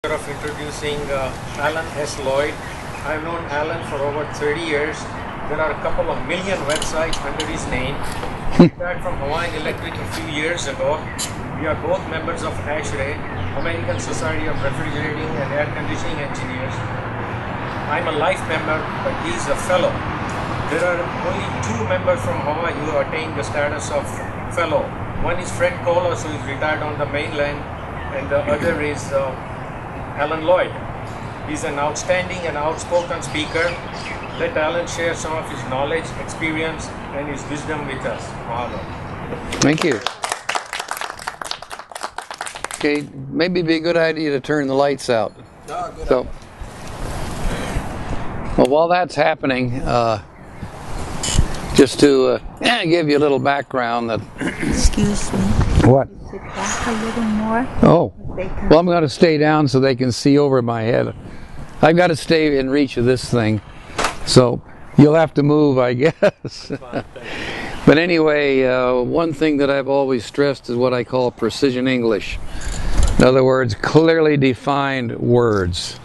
Of introducing Alan S. Lloyd. I've known Alan for over 30 years. There are a couple of million websites under his name. He retired from Hawaiian Electric a few years ago. We are both members of ASHRAE, American Society of Refrigerating and Air Conditioning Engineers. I'm a life member, but he's a fellow. There are only two members from Hawaii who attained the status of fellow. One is Fred Colas, who is retired on the mainland, and the other is Alan Lloyd. He's an outstanding and outspoken speaker. Let Alan share some of his knowledge, experience, and his wisdom with us. Mahalo. Thank you. Okay, maybe it'd be a good idea to turn the lights out. So, well, while that's happening, just to give you a little background that... Excuse me. What? Sit back a little more. Oh, well, I'm going to stay down so they can see over my head. I've got to stay in reach of this thing, so you'll have to move, I guess. But anyway, one thing that I've always stressed is what I call precision English. In other words, clearly defined words.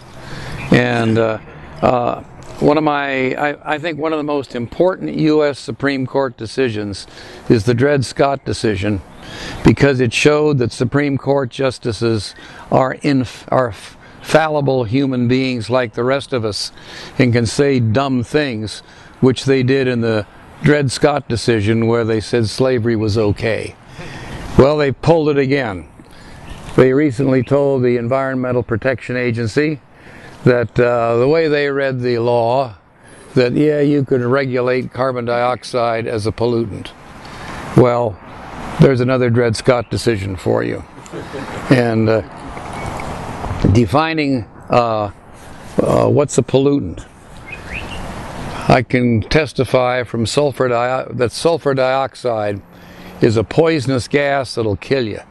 And I think one of the most important U.S. Supreme Court decisions is the Dred Scott decision, because it showed that Supreme Court justices are fallible human beings like the rest of us and can say dumb things, which they did in the Dred Scott decision where they said slavery was okay. Well, they pulled it again. They recently told the Environmental Protection Agency that the way they read the law, that yeah, you could regulate carbon dioxide as a pollutant. Well, there's another Dred Scott decision for you. And defining what's a pollutant. I can testify from that sulfur dioxide is a poisonous gas that'll kill you.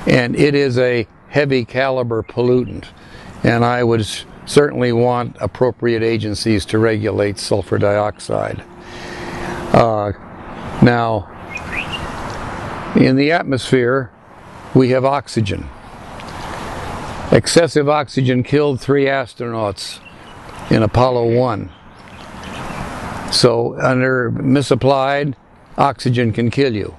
And it is a heavy caliber pollutant. And I would certainly want appropriate agencies to regulate sulfur dioxide. Now, in the atmosphere, we have oxygen. Excessive oxygen killed 3 astronauts in Apollo 1. So, under misapplied, oxygen can kill you.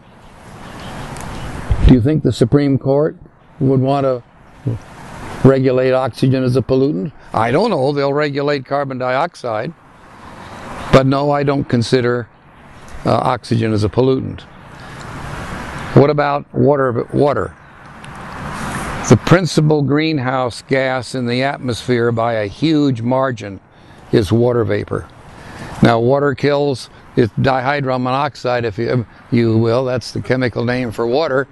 Do you think the Supreme Court would want to regulate oxygen as a pollutant? I don't know. They'll regulate carbon dioxide. But no, I don't consider oxygen as a pollutant. What about water? The principal greenhouse gas in the atmosphere by a huge margin is water vapor. Now, water kills, it's dihydrogen monoxide, if you will, that's the chemical name for water,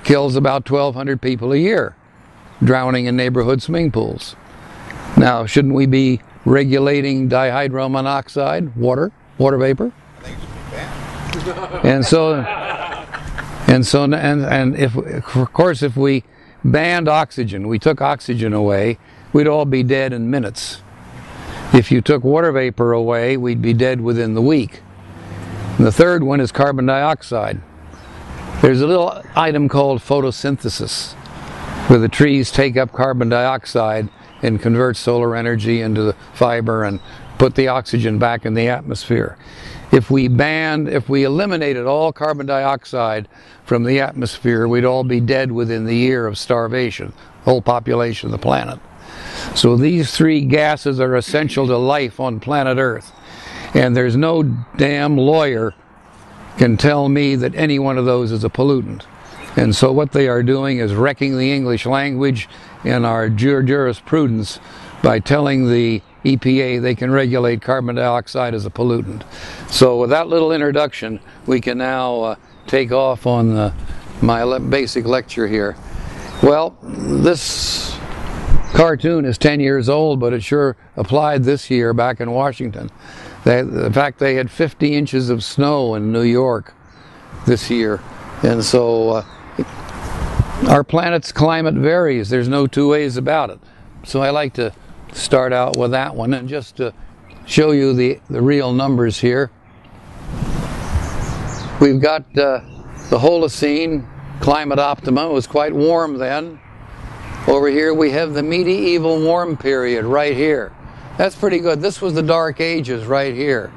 kills about 1,200 people a year, drowning in neighborhood swimming pools. Now, shouldn't we be regulating dihydrogen monoxide, water vapor? And if, of course, if we banned oxygen, we took oxygen away, we'd all be dead in minutes. If you took water vapor away, we'd be dead within the week. And the third one is carbon dioxide. There's a little item called photosynthesis, where the trees take up carbon dioxide and convert solar energy into the fiber and put the oxygen back in the atmosphere. If we eliminated all carbon dioxide from the atmosphere, we'd all be dead within the year of starvation, the whole population of the planet. So these 3 gases are essential to life on planet Earth. And there's no damn lawyer can tell me that any one of those is a pollutant. And so what they are doing is wrecking the English language and our jurisprudence by telling the EPA they can regulate carbon dioxide as a pollutant. So with that little introduction, we can now take off on my basic lecture here. Well, this cartoon is 10 years old, but it sure applied this year back in Washington. In fact, they had 50 inches of snow in New York this year. And so our planet's climate varies. There's no two ways about it. So I like to start out with that one, and just to show you the real numbers here. We've got the Holocene climate optimum. It was quite warm then. Over here we have the medieval warm period right here. That's pretty good. This was the Dark Ages right here.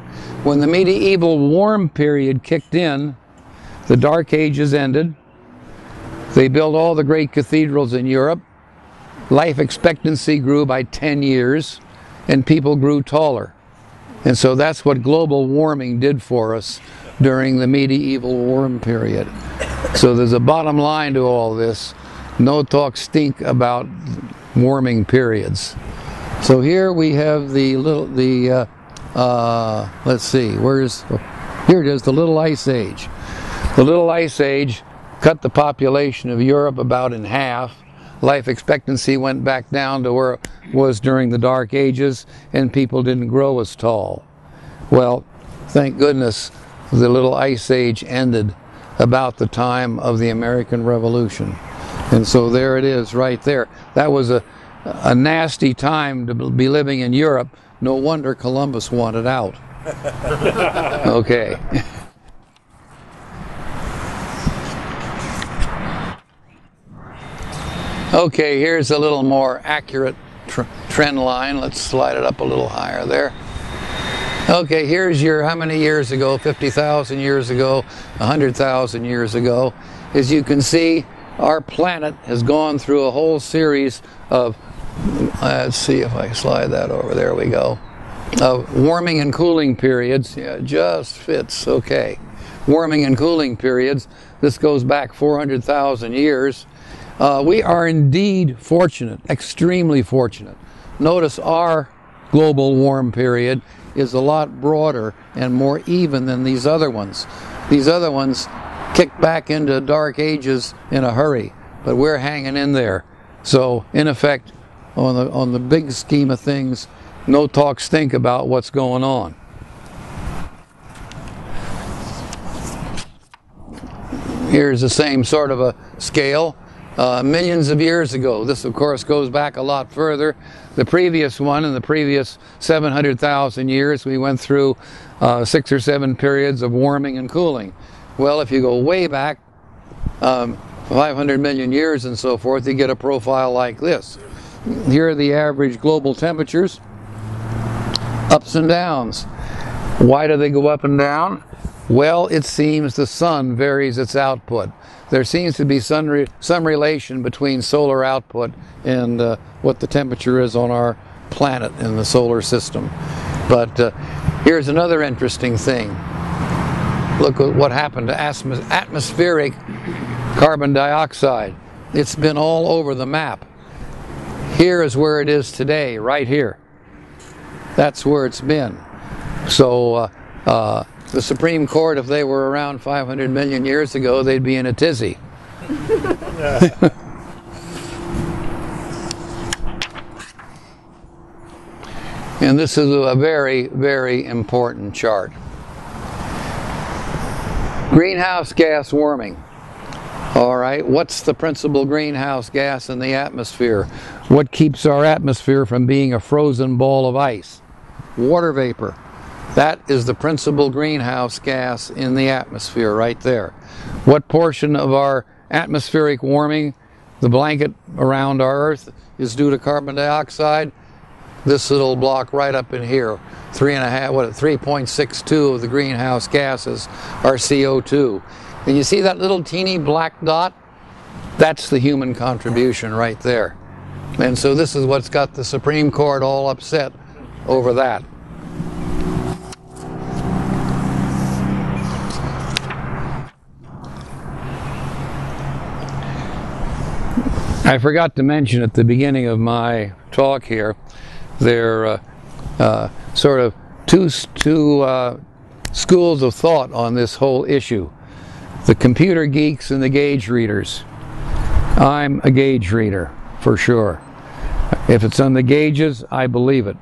When the medieval warm period kicked in, the Dark Ages ended. They built all the great cathedrals in Europe. Life expectancy grew by 10 years, and people grew taller. And so that's what global warming did for us during the medieval warm period. So there's a bottom line to all this. No talk stink about warming periods. So here we have let's see, here it is, the Little Ice Age. The Little Ice Age cut the population of Europe about in half. Life expectancy went back down to where it was during the Dark Ages, and people didn't grow as tall. Well, thank goodness the Little Ice Age ended about the time of the American Revolution. And so there it is right there. That was a nasty time to be living in Europe. No wonder Columbus wanted out. Okay. Okay, here's a little more accurate trend line. Let's slide it up a little higher there. Okay, here's your, how many years ago? 50,000 years ago, 100,000 years ago. As you can see, our planet has gone through a whole series of, let's see if I slide that over, there we go, warming and cooling periods. Yeah, just fits, okay. Warming and cooling periods. This goes back 400,000 years. We are indeed fortunate, extremely fortunate. Notice our global warm period is a lot broader and more even than these other ones. These other ones kicked back into Dark Ages in a hurry, but we're hanging in there. So in effect, on the big scheme of things, no talk stink about what's going on. Here's the same sort of a scale. Millions of years ago. This, of course, goes back a lot further. The previous one, in the previous 700,000 years, we went through 6 or 7 periods of warming and cooling. Well, if you go way back, 500 million years and so forth, you get a profile like this. Here are the average global temperatures, ups and downs. Why do they go up and down? Well, it seems the sun varies its output. There seems to be some relation between solar output and what the temperature is on our planet in the solar system. But here's another interesting thing. Look at what happened to atmospheric carbon dioxide. It's been all over the map. Here is where it is today, right here. That's where it's been. So the Supreme Court, if they were around 500 million years ago, they'd be in a tizzy. And this is a very, very important chart. Greenhouse gas warming. All right, what's the principal greenhouse gas in the atmosphere? What keeps our atmosphere from being a frozen ball of ice? Water vapor. That is the principal greenhouse gas in the atmosphere right there. What portion of our atmospheric warming, the blanket around our Earth, is due to carbon dioxide? This little block right up in here, 3.62 of the greenhouse gases are CO2. And you see that little teeny black dot? That's the human contribution right there. And so this is what's got the Supreme Court all upset over that. I forgot to mention at the beginning of my talk here, there are sort of two schools of thought on this whole issue. The computer geeks and the gauge readers. I'm a gauge reader, for sure. If it's on the gauges, I believe it.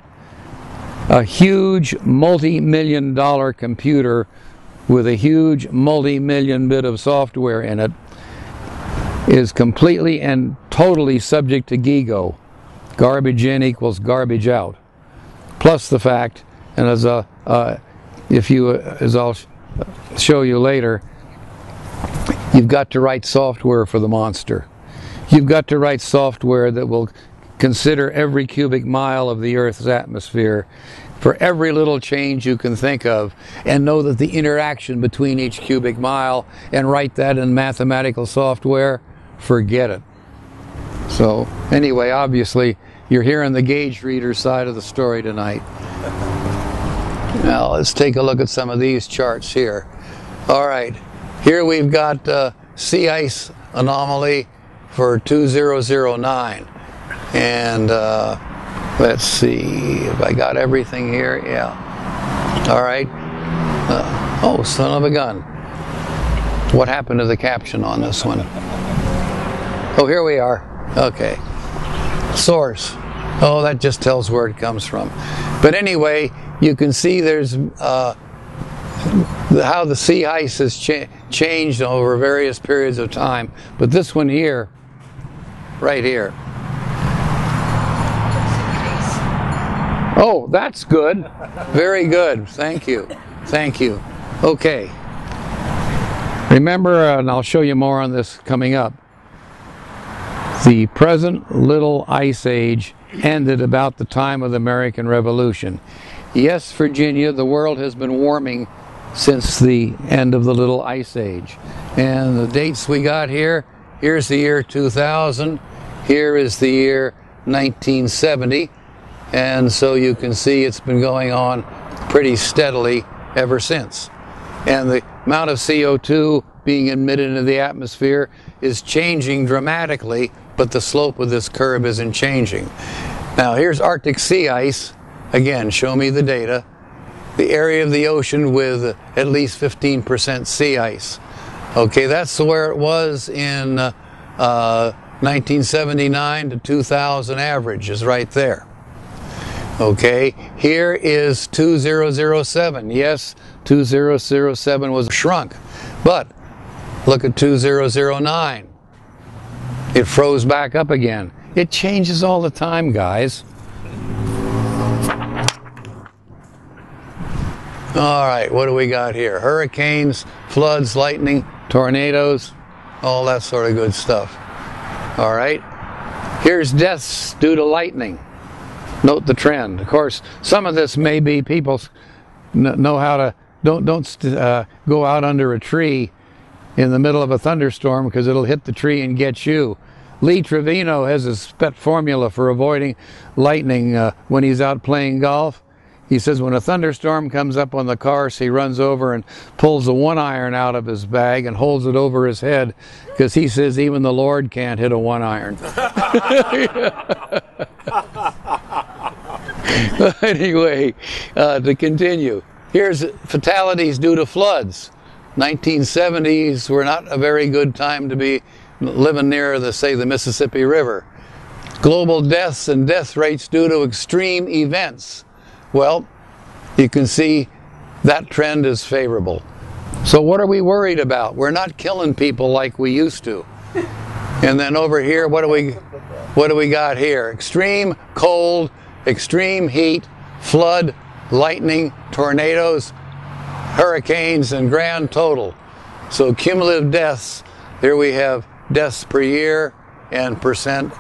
A huge multi-million-dollar computer with a huge multi-million bit of software in it is completely and totally subject to GIGO. Garbage in equals garbage out. Plus the fact, and as I'll show you later, you've got to write software for the monster. You've got to write software that will consider every cubic mile of the Earth's atmosphere for every little change you can think of, and know that the interaction between each cubic mile, and write that in mathematical software, forget it. So anyway, obviously you're hearing the gauge reader side of the story tonight. Now let's take a look at some of these charts here. All right, here we've got sea ice anomaly for 2009, and let's see if I got everything here. Yeah. All right. Oh, son of a gun. What happened to the caption on this one? Oh, here we are. Okay. Source. Oh, that just tells where it comes from. But anyway, you can see there's how the sea ice has changed over various periods of time. But this one here, right here. Oh, that's good. Very good. Thank you. Thank you. Okay. Remember, and I'll show you more on this coming up, the present Little Ice Age ended about the time of the American Revolution. Yes, Virginia, the world has been warming since the end of the Little Ice Age. And the dates we got here, here's the year 2000, here is the year 1970, and so you can see it's been going on pretty steadily ever since. And the amount of CO2 being emitted into the atmosphere is changing dramatically, but the slope of this curve isn't changing. Now here's Arctic sea ice. Again, show me the data. The area of the ocean with at least 15% sea ice. Okay, that's where it was in 1979 to 2000 average is right there. Okay, here is 2007. Yes, 2007 was shrunk, but look at 2009. It froze back up again. It changes all the time, guys. All right, what do we got here? Hurricanes, floods, lightning, tornadoes, all that sort of good stuff. All right, here's deaths due to lightning. Note the trend. Of course, some of this may be people know how to don't go out under a tree in the middle of a thunderstorm because it'll hit the tree and get you. Lee Trevino has his pet formula for avoiding lightning when he's out playing golf. He says when a thunderstorm comes up on the course, he runs over and pulls the 1-iron out of his bag and holds it over his head because he says even the Lord can't hit a 1-iron. Anyway, to continue, here's fatalities due to floods. 1970s were not a very good time to be living near the Mississippi River. Global deaths and death rates due to extreme events. Well, you can see that trend is favorable. So what are we worried about? We're not killing people like we used to. And then over here, what do we got here? Extreme cold, extreme heat, flood, lightning, tornadoes, hurricanes, and grand total. So cumulative deaths, here we have deaths per year and percent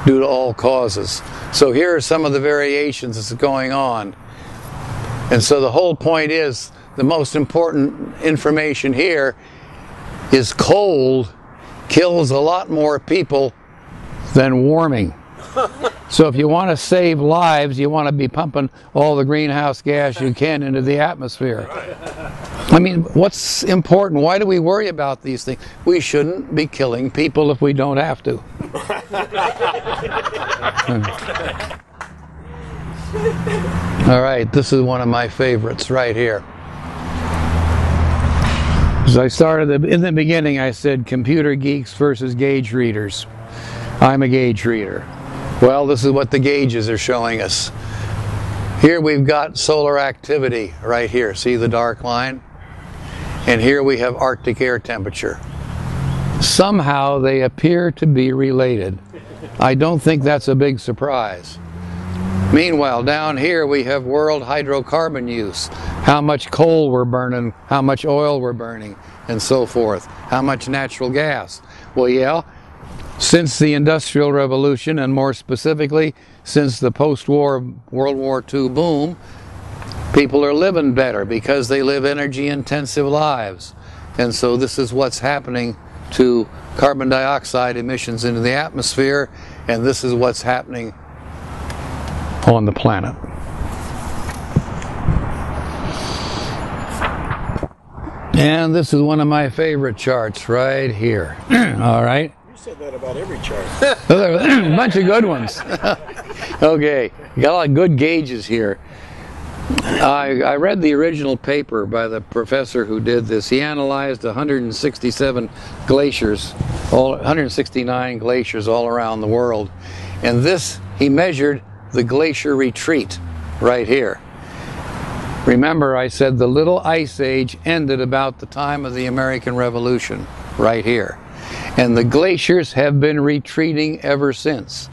due to all causes. So here are some of the variations that's going on. And so the whole point is, the most important information here is cold kills a lot more people than warming. So if you want to save lives, you want to be pumping all the greenhouse gas you can into the atmosphere. I mean, what's important? Why do we worry about these things? We shouldn't be killing people if we don't have to. All right, this is one of my favorites right here. As I started in the beginning, I said computer geeks versus gauge readers. I'm a gauge reader. Well, this is what the gauges are showing us. Here we've got solar activity right here. See the dark line? And here we have Arctic air temperature. Somehow they appear to be related. I don't think that's a big surprise. Meanwhile, down here we have world hydrocarbon use. How much coal we're burning, how much oil we're burning, and so forth. How much natural gas. Well, yeah, since the Industrial Revolution, and more specifically since the post-war World War II boom, people are living better because they live energy-intensive lives. And so this is what's happening to carbon dioxide emissions into the atmosphere, and this is what's happening on the planet. And this is one of my favorite charts right here. All right. You said that about every chart. A bunch of good ones. Okay, got a lot of good gauges here. I read the original paper by the professor who did this. He analyzed 167 glaciers, 169 glaciers all around the world. And this, he measured the glacier retreat right here. Remember, I said the little ice age ended about the time of the American Revolution, right here. And the glaciers have been retreating ever since.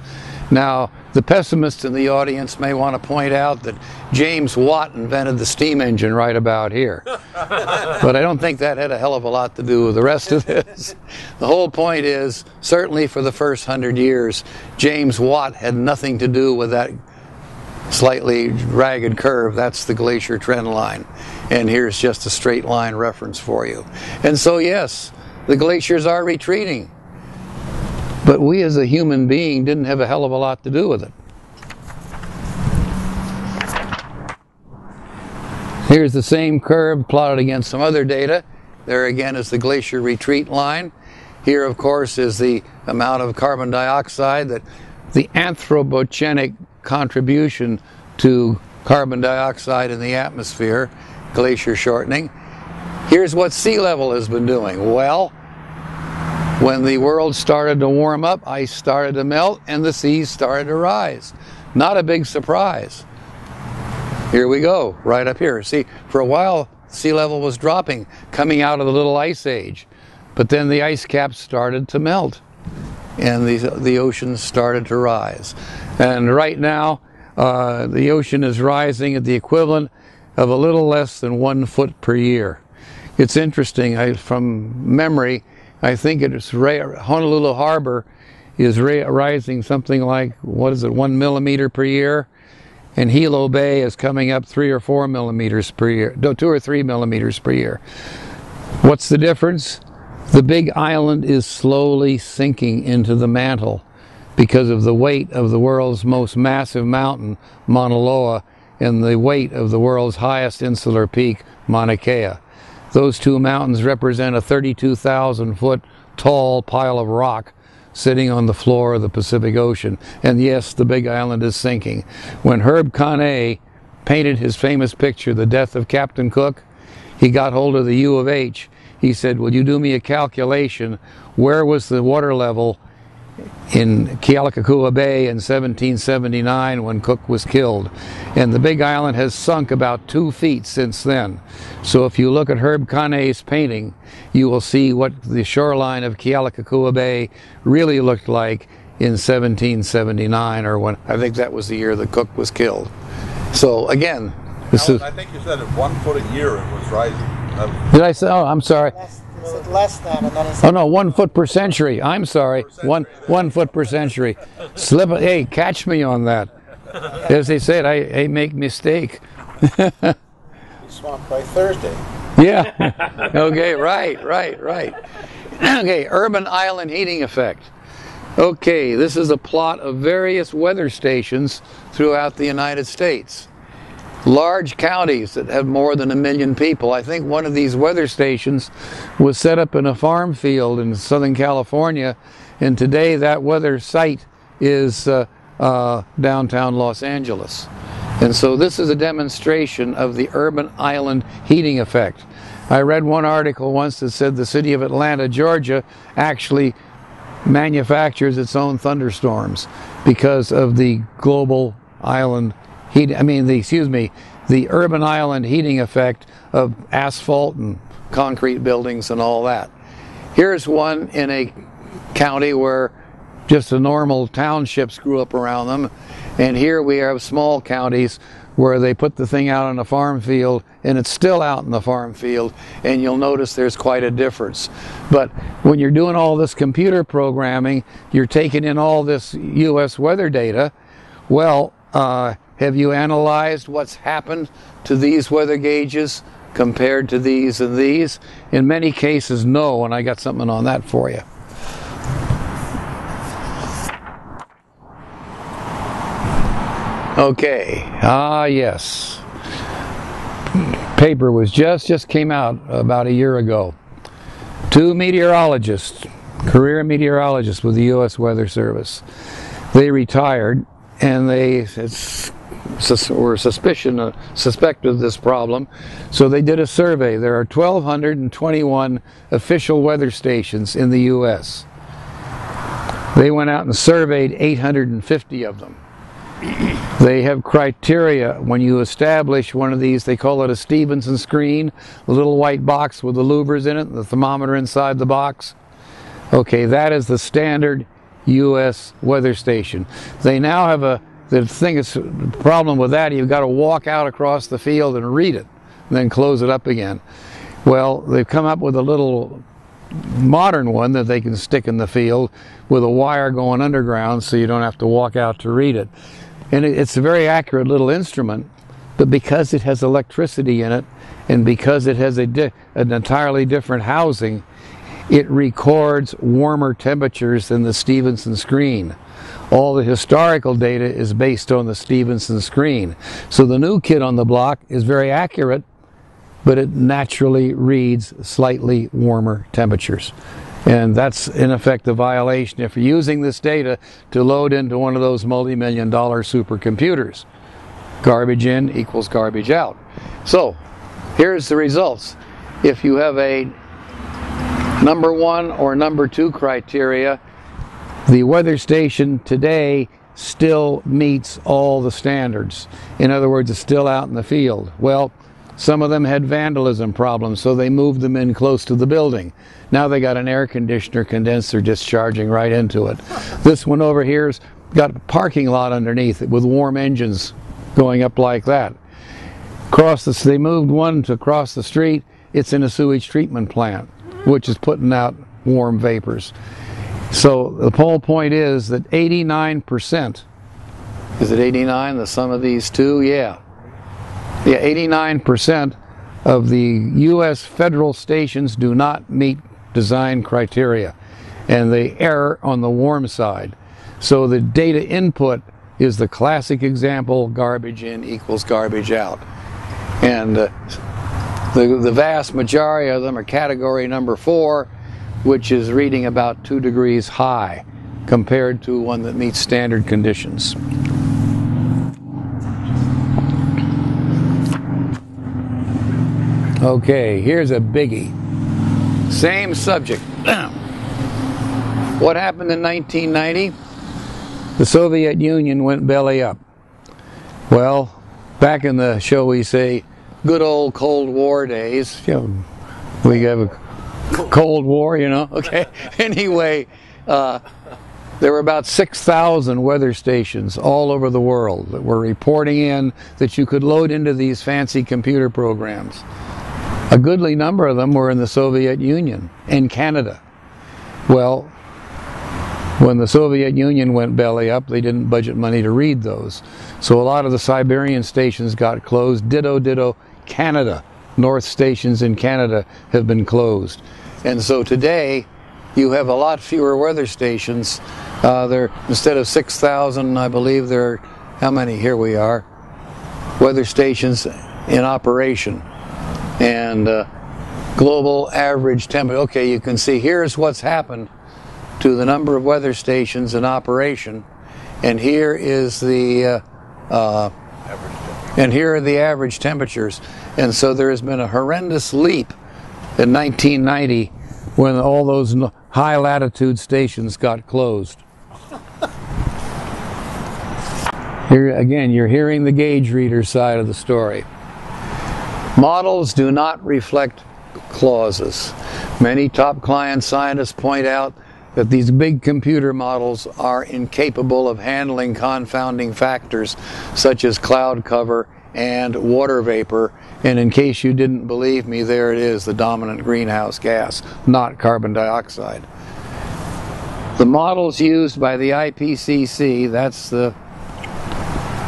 Now, the pessimists in the audience may want to point out that James Watt invented the steam engine right about here. But I don't think that had a hell of a lot to do with the rest of this. The whole point is, certainly for the first 100 years, James Watt had nothing to do with that slightly ragged curve. That's the glacier trend line. And here's just a straight line reference for you. And so, yes, the glaciers are retreating. But we as a human being didn't have a hell of a lot to do with it. Here's the same curve plotted against some other data. There again is the glacier retreat line. Here, of course, is the amount of carbon dioxide, that the anthropogenic contribution to carbon dioxide in the atmosphere, glacier shortening. Here's what sea level has been doing. Well, when the world started to warm up, ice started to melt and the seas started to rise. Not a big surprise. Here we go, right up here. See, for a while, sea level was dropping, coming out of the little ice age. But then the ice caps started to melt and the oceans started to rise. And right now, the ocean is rising at the equivalent of a little less than 1 foot per year. It's interesting, from memory, I think it's Honolulu Harbor is rising something like, 1 millimeter per year? And Hilo Bay is coming up 3 or 4 millimeters per year, no, 2 or 3 millimeters per year. What's the difference? The big island is slowly sinking into the mantle because of the weight of the world's most massive mountain, Mauna Loa, and the weight of the world's highest insular peak, Mauna Kea. Those two mountains represent a 32,000 foot tall pile of rock sitting on the floor of the Pacific Ocean. And yes, the big island is sinking. When Herb Conné painted his famous picture, The Death of Captain Cook, he got hold of the U of H. He said, "Will you do me a calculation? Where was the water level in Kealakekua Bay in 1779 when Cook was killed?" And the big island has sunk about 2 feet since then. So if you look at Herb Conné's painting, you will see what the shoreline of Kealakekua Bay really looked like in 1779, or when, I think that was the year that Cook was killed. So again, this is... I think you said at 1 foot a year it was rising. Did I say? Oh, I'm sorry. Less than, and then it's... Oh no, 1 foot per century. I'm sorry. One foot per century. Hey, catch me on that. As they said, I make mistake. Swamped by Thursday. Yeah. Okay, right. Okay, urban island heating effect. Okay, this is a plot of various weather stations throughout the United States. Large counties that have more than 1 million people. I think one of these weather stations was set up in a farm field in Southern California, and today that weather site is downtown Los Angeles. And so this is a demonstration of the urban island heating effect. I read one article once that said the city of Atlanta, Georgia, actually manufactures its own thunderstorms because of the global island the urban island heating effect of asphalt and concrete buildings and all that. Here's one in a county where just the normal townships grew up around them, And here we have small counties where they put the thing out on a farm field and it's still out in the farm field, and you'll notice there's quite a difference. But when you're doing all this computer programming, you're taking in all this U.S. weather data. Well, have you analyzed what's happened to these weather gauges compared to these and these? In many cases, no, and I got something on that for you. Okay, yes. Paper was just came out about a year ago. 2 meteorologists, career meteorologists with the U.S. Weather Service. They retired, and they were suspected of this problem, so they did a survey. There are 1,221 official weather stations in the U.S. They went out and surveyed 850 of them. They have criteria. When you establish one of these, they call it a Stevenson screen, a little white box with the louvers in it, the thermometer inside the box. Okay, that is the standard U.S. weather station. They now have the problem with that, you've got to walk out across the field and read it, and then close it up again. Well, they've come up with a little modern one that they can stick in the field with a wire going underground so you don't have to walk out to read it. And it's a very accurate little instrument, but because it has electricity in it and because it has an entirely different housing, it records warmer temperatures than the Stevenson screen. All the historical data is based on the Stevenson screen. So the new kid on the block is very accurate, but it naturally reads slightly warmer temperatures. And that's in effect a violation if you're using this data to load into one of those multi-million-dollar supercomputers. Garbage in equals garbage out. So here's the results. If you have a number 1 or number 2 criteria, the weather station today still meets all the standards. In other words, it's still out in the field. Well, some of them had vandalism problems, so they moved them in close to the building. Now they got an air conditioner condenser discharging right into it. This one over here's got a parking lot underneath it with warm engines going up like that. They moved one to across the street. It's in a sewage treatment plant, which is putting out warm vapors. So the whole point is that 89%, is it 89, the sum of these two? Yeah, 89% of the U.S. federal stations do not meet design criteria, and they err on the warm side. So the data input is the classic example, garbage in equals garbage out. And the vast majority of them are category number 4, which is reading about 2 degrees high compared to one that meets standard conditions. Okay, here's a biggie. Same subject. What happened in 1990? The Soviet Union went belly up. Well, back in the, shall we say, good old Cold War days, we have a Cold War, okay. Anyway, there were about 6,000 weather stations all over the world that were reporting in that you could load into these fancy computer programs. A goodly number of them were in the Soviet Union and Canada. Well, when the Soviet Union went belly up, they didn't budget money to read those. So a lot of the Siberian stations got closed. Ditto Canada. North stations in Canada have been closed. And so today, you have a lot fewer weather stations. Instead of 6,000, I believe there are, how many? Here we are. Weather stations in operation. And global average temperature. Okay, you can see here's what's happened to the number of weather stations in operation, and here is the and here are the average temperatures. And so there has been a horrendous leap in 1990 when all those high latitude stations got closed. Here again, you're hearing the gauge reader side of the story. Models do not reflect clauses. Many top client scientists point out that these big computer models are incapable of handling confounding factors such as cloud cover and water vapor. And in case you didn't believe me, there it is, the dominant greenhouse gas, not carbon dioxide. The models used by the IPCC, that's the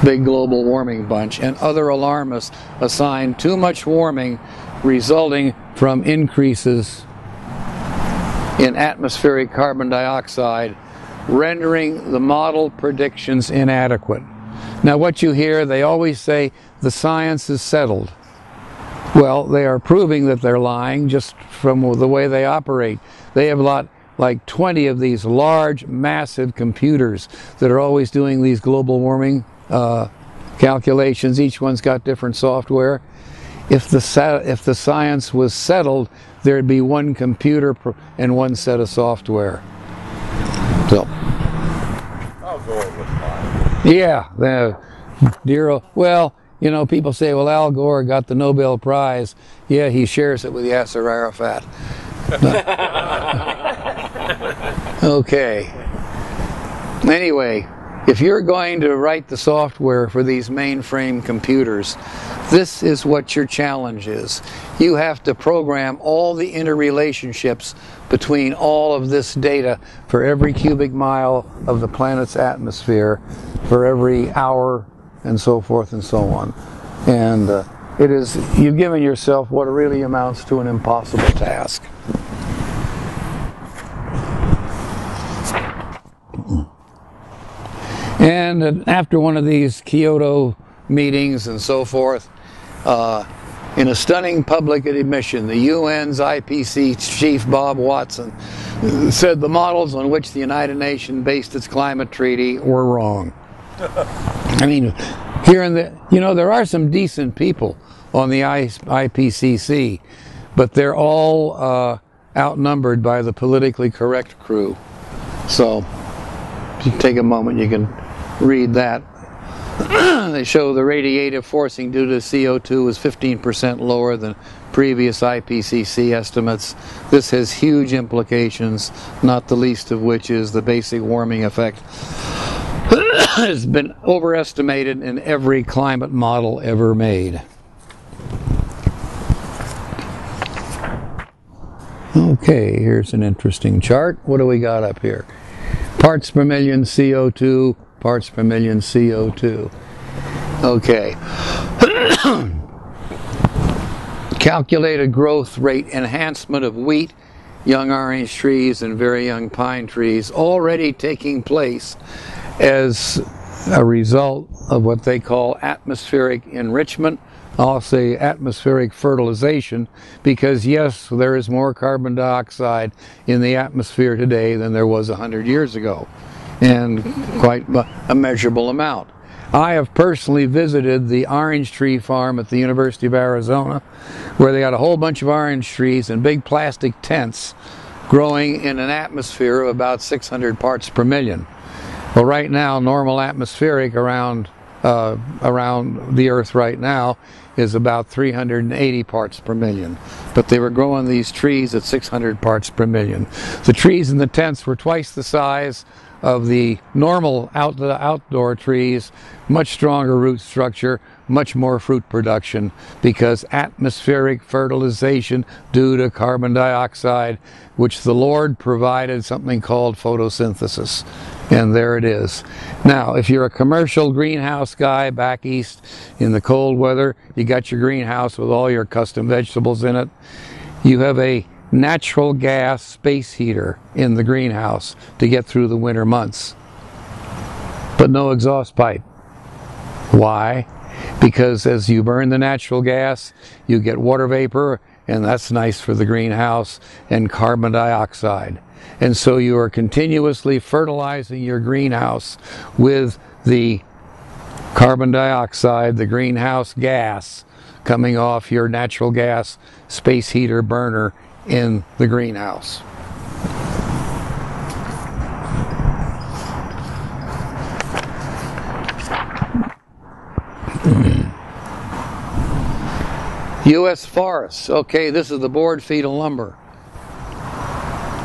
big global warming bunch, and other alarmists assign too much warming resulting from increases in atmospheric carbon dioxide, rendering the model predictions inadequate. Now what you hear, they always say the science is settled. Well, they are proving that they're lying just from the way they operate. They have like 20 of these large, massive computers that are always doing these global warming calculations. Each one's got different software. If the science was settled, there'd be one computer and one set of software. So, I'll go with mine. yeah, well, you know, people say, well, Al Gore got the Nobel Prize. Yeah, he shares it with Yasser Arafat. Okay. Anyway, if you're going to write the software for these mainframe computers, this is what your challenge is. You have to program all the interrelationships between all of this data for every cubic mile of the planet's atmosphere, for every hour, and so forth and so on. And you've given yourself what really amounts to an impossible task. And after one of these Kyoto meetings and so forth, in a stunning public admission, the UN's IPCC chief, Bob Watson, said the models on which the United Nations based its climate treaty were wrong. I mean, there are some decent people on the IPCC, but they're all outnumbered by the politically correct crew. So, if you take a moment, you can read that. They show the radiative forcing due to CO2 is 15% lower than previous IPCC estimates. This has huge implications, not the least of which is the basic warming effect has been overestimated in every climate model ever made. Okay, here's an interesting chart. What do we got up here? Parts per million CO2, parts per million CO2. Okay. Calculated growth rate enhancement of wheat, young orange trees, and very young pine trees already taking place as a result of what they call atmospheric enrichment. I'll say atmospheric fertilization, because yes, there is more carbon dioxide in the atmosphere today than there was 100 years ago, and quite a measurable amount. I have personally visited the orange tree farm at the University of Arizona, where they got a whole bunch of orange trees in big plastic tents growing in an atmosphere of about 600 parts per million. Well, right now, normal atmospheric around the Earth right now is about 380 parts per million. But they were growing these trees at 600 parts per million. The trees in the tents were twice the size of the normal outdoor trees, much stronger root structure, much more fruit production, because atmospheric fertilization due to carbon dioxide, which the Lord provided something called photosynthesis. And there it is. Now, if you're a commercial greenhouse guy back east in the cold weather, you got your greenhouse with all your custom vegetables in it. You have a natural gas space heater in the greenhouse to get through the winter months, but no exhaust pipe. Why? Because as you burn the natural gas, you get water vapor, and that's nice for the greenhouse, and carbon dioxide. And so you are continuously fertilizing your greenhouse with the carbon dioxide, the greenhouse gas, coming off your natural gas space heater burner in the greenhouse. U.S. forests. Okay, this is the board feet of lumber.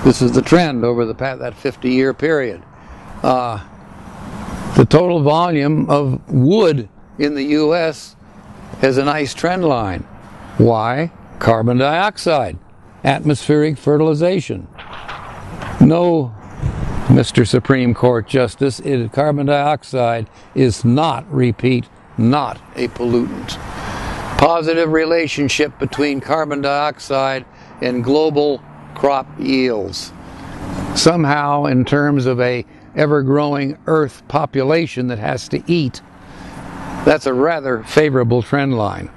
This is the trend over that 50-year period. The total volume of wood in the U.S. has a nice trend line. Why? Carbon dioxide, atmospheric fertilization. No, Mr. Supreme Court Justice, carbon dioxide is not, repeat, not a pollutant. Positive relationship between carbon dioxide and global crop yields. Somehow, in terms of a ever-growing Earth population that has to eat, that's a rather favorable trend line.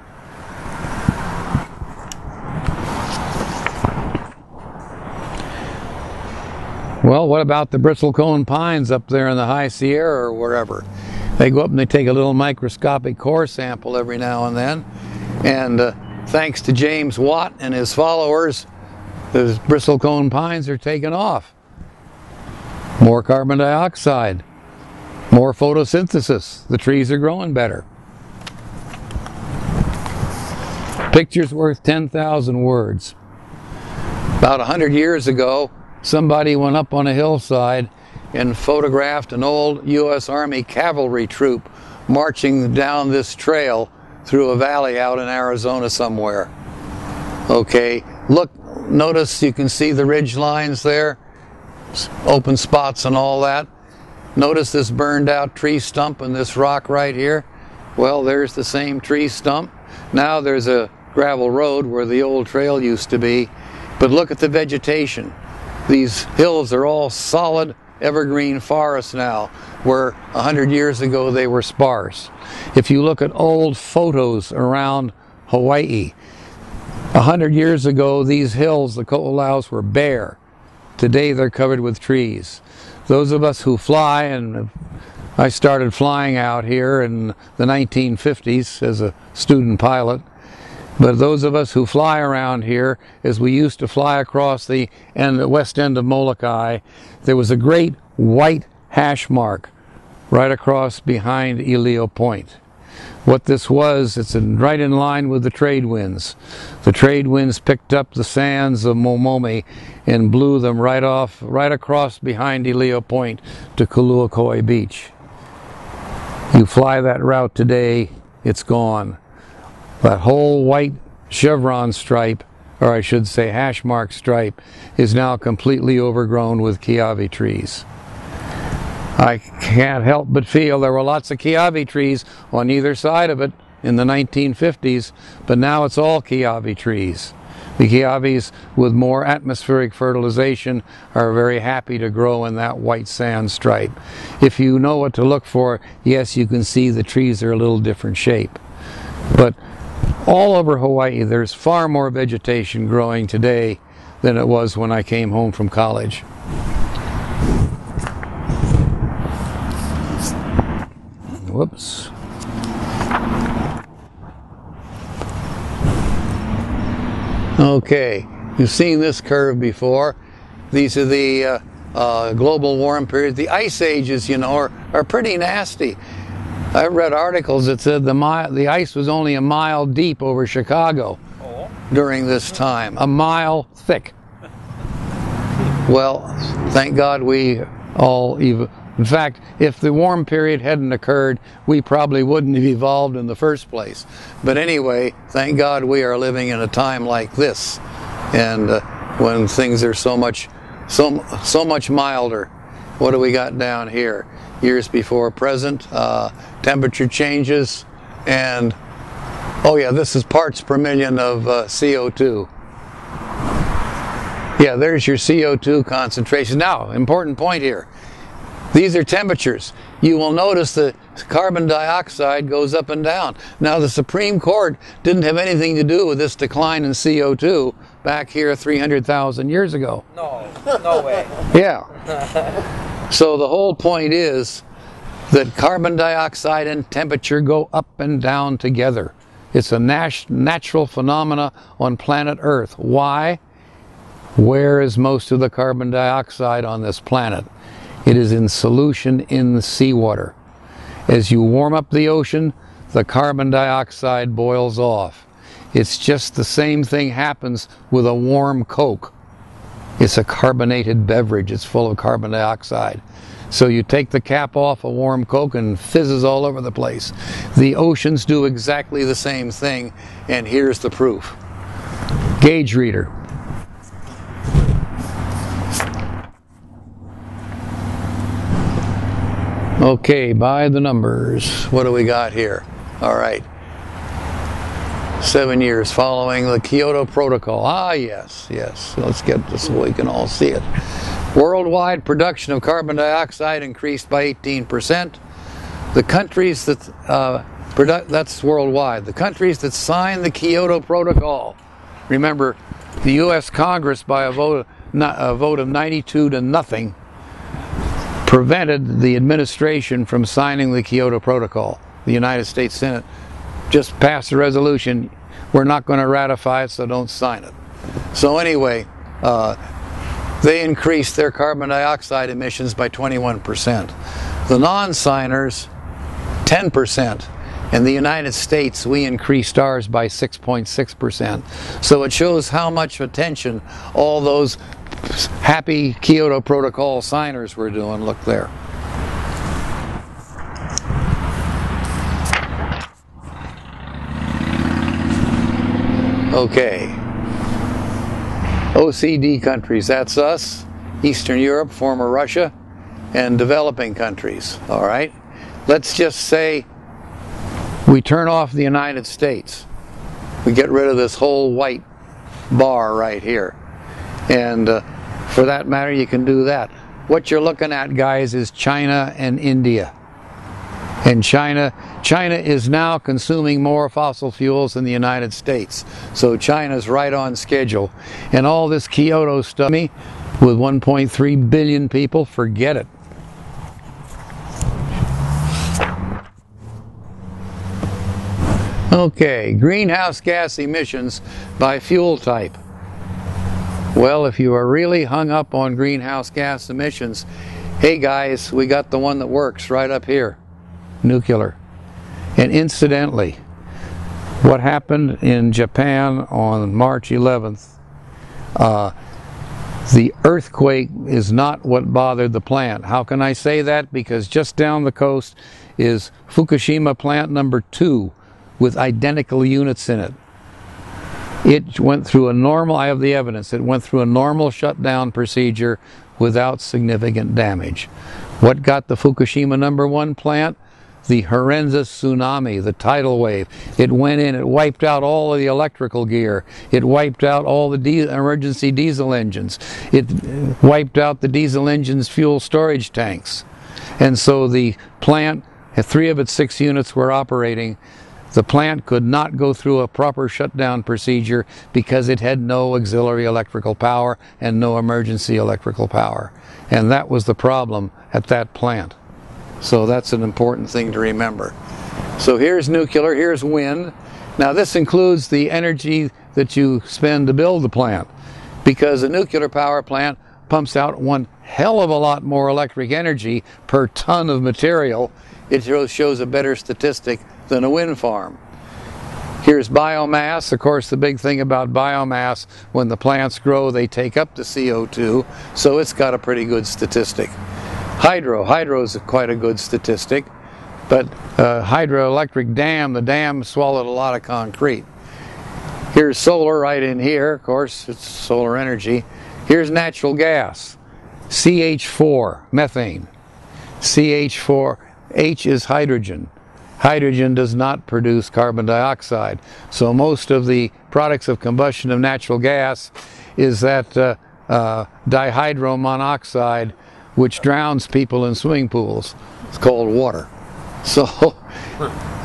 Well, what about the bristlecone pines up there in the High Sierra or wherever? They go up and they take a little microscopic core sample every now and then, and thanks to James Watt and his followers, the bristlecone pines are taken off. More carbon dioxide, more photosynthesis. The trees are growing better. Picture's worth 10,000 words. About 100 years ago, somebody went up on a hillside and photographed an old U.S. Army cavalry troop marching down this trail through a valley out in Arizona somewhere. Okay, look, notice you can see the ridge lines there, open spots and all that. Notice this burned out tree stump and this rock right here. Well, there's the same tree stump. Now there's a gravel road where the old trail used to be, but look at the vegetation. These hills are all solid evergreen forests now, where 100 years ago they were sparse. If you look at old photos around Hawaii, 100 years ago these hills, the ko'olaus, were bare. Today they're covered with trees. Those of us who fly, and I started flying out here in the 1950s as a student pilot, but those of us who fly around here, as we used to fly across the west end of Molokai, there was a great white hash mark right across behind Elio Point. What this was, it's right in line with the trade winds. The trade winds picked up the sands of Momomi and blew them right across behind Elio Point to Kuluakoi Beach. You fly that route today, it's gone. That whole white chevron stripe, or I should say hash mark stripe, is now completely overgrown with kiawe trees. I can't help but feel there were lots of kiawe trees on either side of it in the 1950s, but now it's all kiawe trees. The kiawes with more atmospheric fertilization are very happy to grow in that white sand stripe. If you know what to look for, yes, you can see the trees are a little different shape. But all over Hawaii, there's far more vegetation growing today than it was when I came home from college. Whoops. Okay, you've seen this curve before. These are the global warm periods. The ice ages, you know, are pretty nasty. I read articles that said the ice was only a mile deep over Chicago during this time, a mile thick. Well, thank God we all in fact, if the warm period hadn't occurred, we probably wouldn't have evolved in the first place. But anyway, thank God we are living in a time like this, and when things are so much milder. What do we got down here? Years before present, temperature changes, and oh yeah, this is parts per million of CO2. Yeah, there's your CO2 concentration. Now, important point here. These are temperatures. You will notice the carbon dioxide goes up and down. Now, the Supreme Court didn't have anything to do with this decline in CO2 back here 300,000 years ago. No way. Yeah. So the whole point is that carbon dioxide and temperature go up and down together. It's a natural phenomena on planet Earth. Why? Where is most of the carbon dioxide on this planet? It is in solution in the seawater. As you warm up the ocean, the carbon dioxide boils off. It's just the same thing happens with a warm Coke. It's a carbonated beverage. It's full of carbon dioxide. So you take the cap off a warm Coke and fizzes all over the place. The oceans do exactly the same thing, and here's the proof. Gauge reader. Okay, by the numbers. What do we got here? All right. 7 years following the Kyoto Protocol. Ah, yes, yes. Let's get this so we can all see it. Worldwide production of carbon dioxide increased by 18%. The countries that, that's worldwide. The countries that signed the Kyoto Protocol. Remember, the U.S. Congress, by a vote of 92 to nothing, prevented the administration from signing the Kyoto Protocol. The United States Senate just passed a resolution, we're not going to ratify it, so don't sign it. So anyway, they increased their carbon dioxide emissions by 21%. The non-signers, 10%. In the United States, we increased ours by 6.6%. So it shows how much attention all those happy Kyoto Protocol signers were doing. Look there. Okay. OECD countries, that's us, Eastern Europe, former Russia, and developing countries, all right? Let's just say we turn off the United States. We get rid of this whole white bar right here. And for that matter, you can do that. What you're looking at, guys, is China and India. And China is now consuming more fossil fuels than the United States. So China's right on schedule. And all this Kyoto stuff, with 1.3 billion people, forget it. Okay, greenhouse gas emissions by fuel type. Well, if you are really hung up on greenhouse gas emissions, hey guys, we got the one that works right up here. Nuclear. And incidentally, what happened in Japan on March 11th, the earthquake is not what bothered the plant. How can I say that? Because just down the coast is Fukushima plant number 2 with identical units in it. It went through a normal, I have the evidence, it went through a normal shutdown procedure without significant damage. What got the Fukushima number 1 plant? The horrendous tsunami, the tidal wave. It went in, it wiped out all of the electrical gear. It wiped out all the emergency diesel engines. It wiped out the diesel engines' fuel storage tanks. And so the plant, 3 of its 6 units were operating. The plant could not go through a proper shutdown procedure because it had no auxiliary electrical power and no emergency electrical power. And that was the problem at that plant. So that's an important thing to remember. So here's nuclear, here's wind. Now this includes the energy that you spend to build the plant, because a nuclear power plant pumps out one hell of a lot more electric energy per ton of material. It shows a better statistic than a wind farm. Here's biomass. Of course, the big thing about biomass, when the plants grow, they take up the CO2, so it's got a pretty good statistic. Hydro is quite a good statistic, but hydroelectric dam, the dam swallowed a lot of concrete. Here's solar right in here, of course, it's solar energy. Here's natural gas, CH4, methane. CH4, H is hydrogen. Hydrogen does not produce carbon dioxide. So most of the products of combustion of natural gas is that dihydromonoxide, which drowns people in swimming pools. It's called water. So,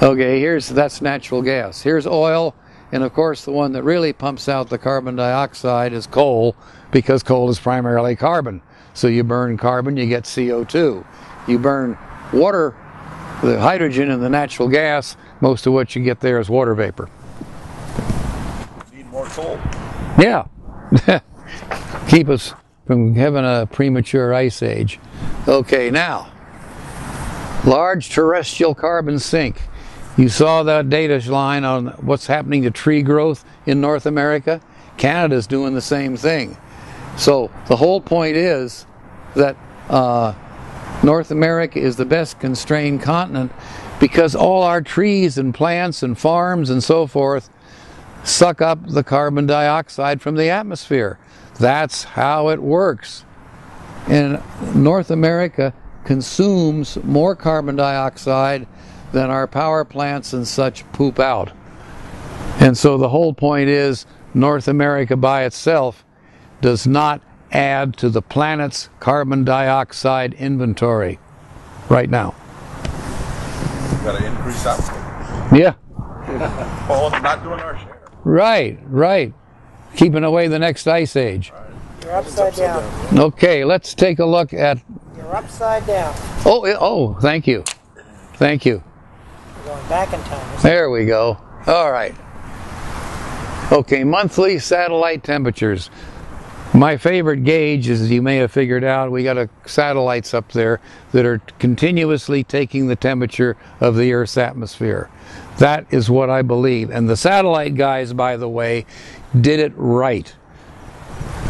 okay, that's natural gas. Here's oil, and of course the one that really pumps out the carbon dioxide is coal, because coal is primarily carbon. So you burn carbon, you get CO2. You burn water, the hydrogen and the natural gas, most of what you get there is water vapor. Need more coal. Yeah. Keep us from having a premature ice age. Okay, now, large terrestrial carbon sink. You saw that data line on what's happening to tree growth in North America. Canada's doing the same thing. So the whole point is that North America is the best constrained continent because all our trees and plants and farms and so forth suck up the carbon dioxide from the atmosphere. That's how it works. And North America consumes more carbon dioxide than our power plants and such poop out. And so the whole point is North America by itself does not add to the planet's carbon dioxide inventory right now. Got to increase output. Yeah. Oh, not doing our share. Right. Keeping away the next ice age. You're upside down. Okay, let's take a look at... You're upside down. Oh, thank you. Thank you. You're going back in time. There we go. All right. Okay, monthly satellite temperatures. My favorite gauge is, as you may have figured out, we got satellites up there that are continuously taking the temperature of the Earth's atmosphere. That is what I believe. And the satellite guys, by the way, did it right.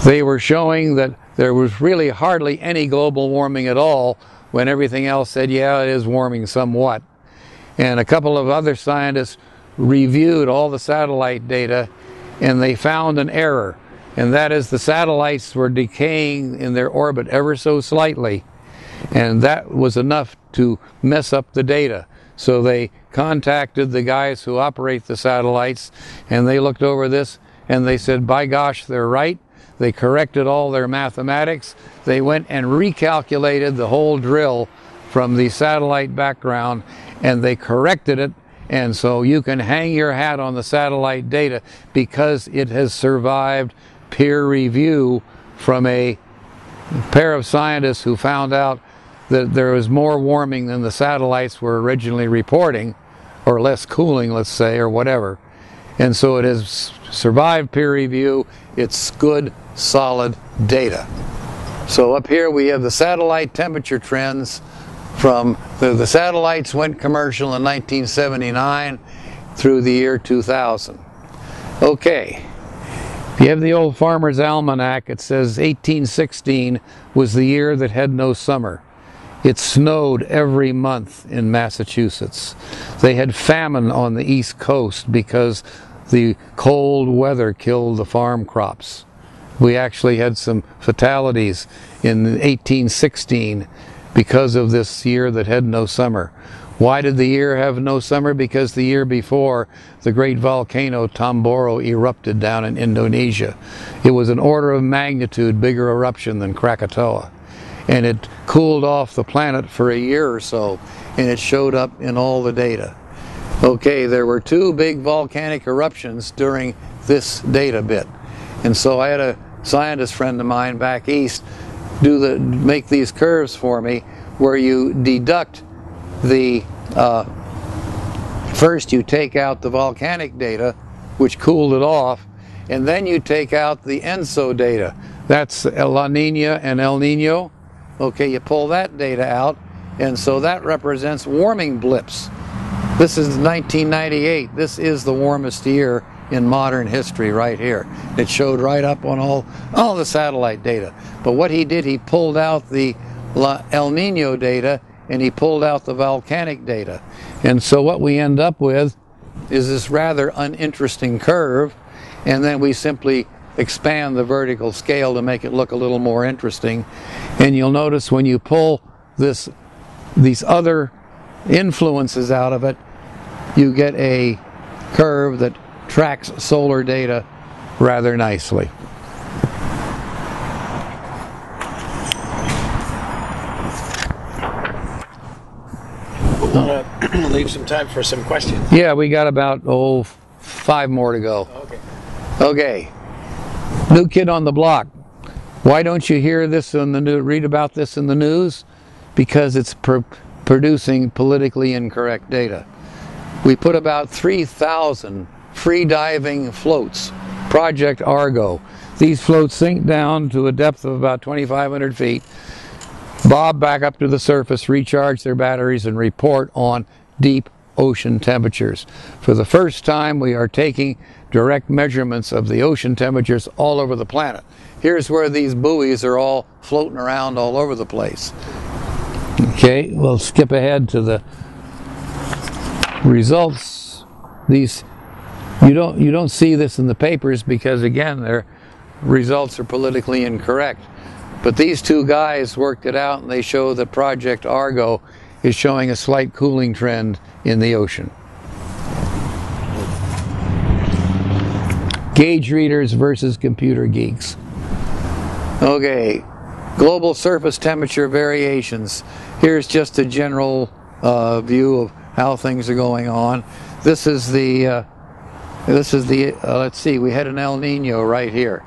They were showing that there was really hardly any global warming at all when everything else said, yeah, it is warming somewhat. And a couple of other scientists reviewed all the satellite data and they found an error. And that is the satellites were decaying in their orbit ever so slightly. And that was enough to mess up the data. So they contacted the guys who operate the satellites and they looked over this and they said, by gosh, they're right. They corrected all their mathematics. They went and recalculated the whole drill from the satellite background and they corrected it. And so you can hang your hat on the satellite data because it has survived peer review from a pair of scientists who found out that there was more warming than the satellites were originally reporting, or less cooling, let's say, or whatever. And so it has survived peer review. It's good, solid data. So up here we have the satellite temperature trends from the satellites went commercial in 1979 through the year 2000. Okay. You have the old Farmer's Almanac. It says 1816 was the year that had no summer. It snowed every month in Massachusetts. They had famine on the East Coast because the cold weather killed the farm crops. We actually had some fatalities in 1816 because of this year that had no summer. Why did the year have no summer? Because the year before, the great volcano Tambora erupted down in Indonesia. It was an order of magnitude bigger eruption than Krakatoa. And it cooled off the planet for a year or so, and it showed up in all the data. Okay, there were two big volcanic eruptions during this data bit. And so I had a scientist friend of mine back east make these curves for me where you deduct the first you take out the volcanic data, which cooled it off, and then you take out the ENSO data. That's La Nina and El Nino. Okay, you pull that data out, and so that represents warming blips. This is 1998. This is the warmest year in modern history right here. It showed right up on all the satellite data. But what he did, he pulled out the El Nino data and he pulled out the volcanic data. And so what we end up with is this rather uninteresting curve, and then we simply expand the vertical scale to make it look a little more interesting. And you'll notice when you pull these other influences out of it, you get a curve that tracks solar data rather nicely. Leave some time for some questions. Yeah, we got about 5 more to go. Okay. New kid on the block. Why don't you hear this on the news? Read about this in the news? Because it's producing politically incorrect data. We put about 3,000 free diving floats, Project Argo. These floats sink down to a depth of about 2,500 feet, bob back up to the surface, recharge their batteries, and report on deep ocean temperatures. For the first time, we are taking direct measurements of the ocean temperatures all over the planet. Here's where these buoys are all floating around all over the place. Okay, we'll skip ahead to the results. These you don't see this in the papers because again their results are politically incorrect. But these two guys worked it out and they show that Project Argo is showing a slight cooling trend in the ocean. Gauge readers versus computer geeks. Okay, global surface temperature variations. Here's just a general view of how things are going on. This is the let's see, we had an El Nino right here.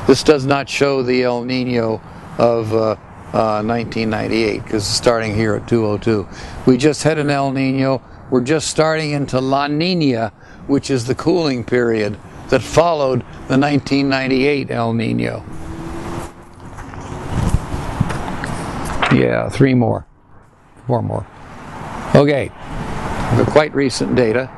This does not show the El Nino of 1998 because it's starting here at 202. We just had an El Nino. We're just starting into La Nina, which is the cooling period that followed the 1998 El Nino. Yeah, 4 more. Okay, the quite recent data.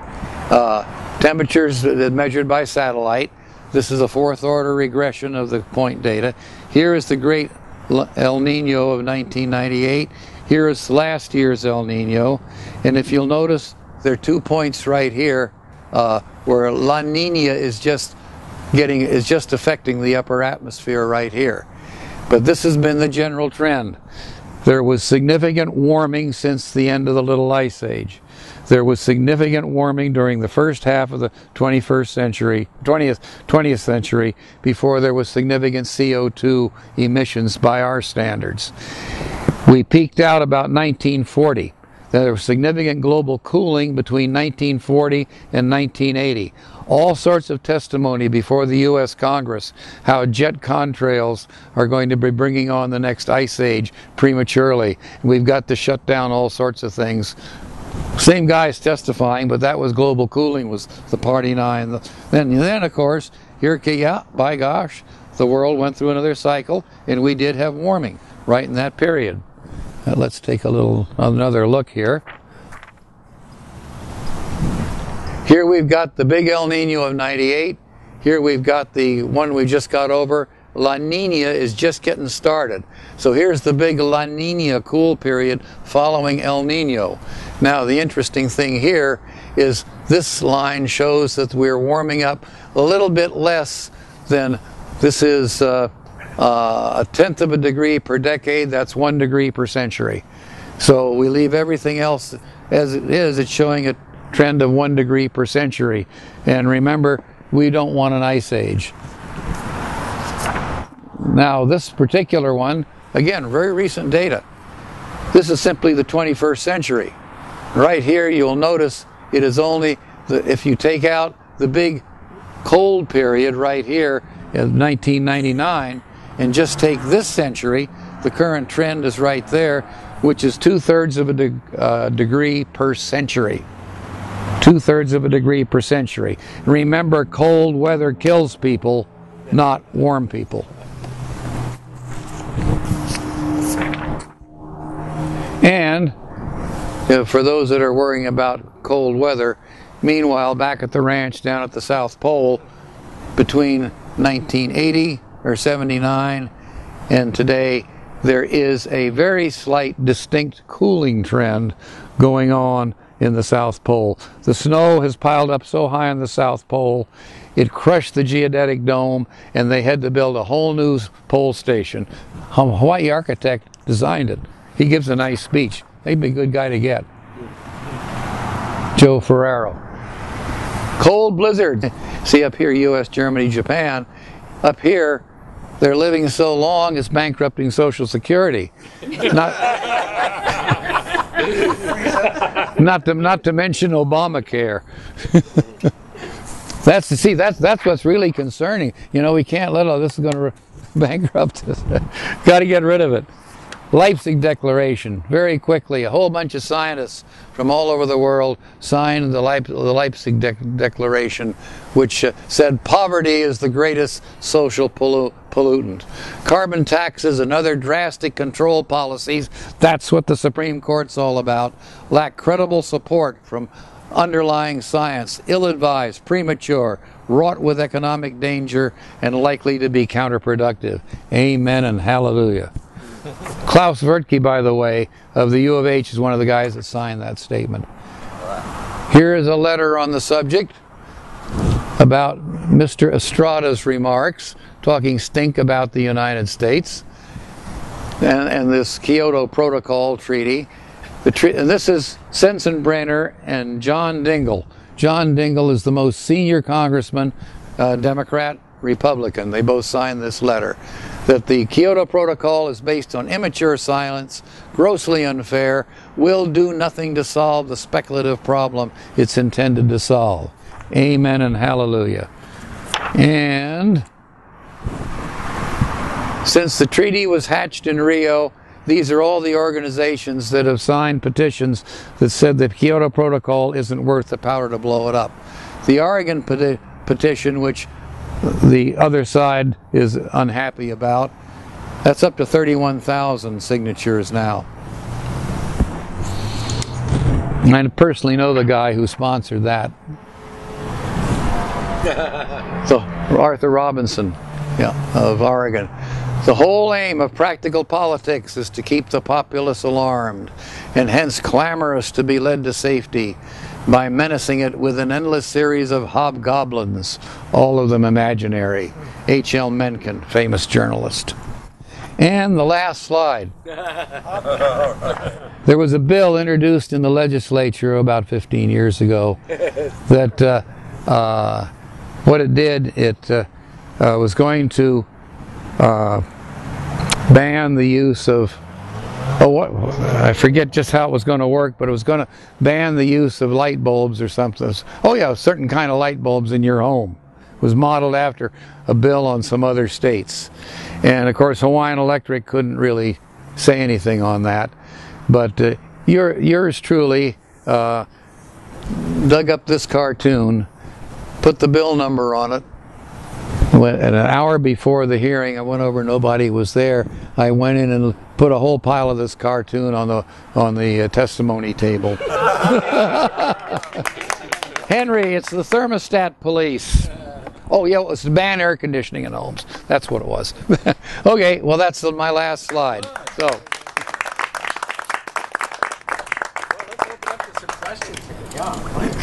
Temperatures measured by satellite. This is a fourth order regression of the point data. Here is the great El Nino of 1998. Here is last year's El Nino. And if you'll notice, there are 2 points right here where La Nina is just affecting the upper atmosphere right here. But this has been the general trend. There was significant warming since the end of the Little Ice Age. There was significant warming during the first half of the 20th century before there was significant CO2 emissions by our standards. We peaked out about 1940. There was significant global cooling between 1940 and 1980. All sorts of testimony before the U.S. Congress how jet contrails are going to be bringing on the next ice age prematurely. We've got to shut down all sorts of things. Same guys testifying, but that was global cooling was the party nine. Then of course, by gosh, the world went through another cycle, and we did have warming right in that period. Let's take another look here. Here we've got the big El Nino of 98. Here we've got the one we just got over. La Nina is just getting started. So here's the big La Nina cool period following El Nino. Now the interesting thing here is this line shows that we're warming up a little bit less than, this is a 1/10 of a degree per decade. That's 1 degree per century. So we leave everything else as it is. It's showing a trend of 1 degree per century. And remember, we don't want an ice age. Now this particular one, again, very recent data. This is simply the 21st century. Right here you'll notice it is only, if you take out the big cold period right here in 1999 and just take this century, the current trend is right there, which is 2/3 of a degree per century. 2/3 of a degree per century. Remember, cold weather kills people, not warm people. And for those that are worrying about cold weather, meanwhile, back at the ranch down at the South Pole, between 1980 or 79 and today, there is a very slight distinct cooling trend going on in the South Pole. The snow has piled up so high on the South Pole, it crushed the geodetic dome, and they had to build a whole new pole station. A Hawaii architect designed it. He gives a nice speech. He'd be a good guy to get. Joe Ferraro. Cold blizzard. See up here, US, Germany, Japan. Up here, they're living so long it's bankrupting Social Security. Not to mention Obamacare. That's what's really concerning. You know, we can't let this is going to bankrupt us. Got to get rid of it. Leipzig Declaration. Very quickly, a whole bunch of scientists from all over the world signed the Leipzig Declaration, which said poverty is the greatest social pollutant. Carbon taxes and other drastic control policies, that's what the Supreme Court's all about, lack credible support from underlying science, ill-advised, premature, wrought with economic danger, and likely to be counterproductive. Amen and hallelujah. Klaus Wertke, by the way, of the U of H, is one of the guys that signed that statement. Here is a letter on the subject about Mr. Estrada's remarks, talking stink about the United States and this Kyoto Protocol treaty. And this is Sensenbrenner and John Dingell. John Dingell is the most senior congressman, Democrat, Republican. They both signed this letter. That the Kyoto Protocol is based on immature science, grossly unfair, will do nothing to solve the speculative problem it's intended to solve. Amen and hallelujah. And since the treaty was hatched in Rio, these are all the organizations that have signed petitions that said the Kyoto Protocol isn't worth the powder to blow it up. The Oregon petition, which the other side is unhappy about, that's up to 31,000 signatures now. I personally know the guy who sponsored that. So Arthur Robinson, of Oregon. The whole aim of practical politics is to keep the populace alarmed, and hence clamorous to be led to safety, by menacing it with an endless series of hobgoblins, all of them imaginary. H.L. Mencken, famous journalist. And the last slide. There was a bill introduced in the legislature about 15 years ago that what it did, it was going to ban the use of, I forget just how it was going to work, but it was going to ban the use of light bulbs or something. Oh yeah, a certain kind of light bulbs in your home. It was modeled after a bill on some other states. And of course Hawaiian Electric couldn't really say anything on that. But yours truly dug up this cartoon, put the bill number on it. An hour before the hearing, I went over, nobody was there. I went in and put a whole pile of this cartoon on the testimony table. Henry, it's the thermostat police. Oh yeah, it was to ban air conditioning in homes. That's what it was. Okay, well that's my last slide. So.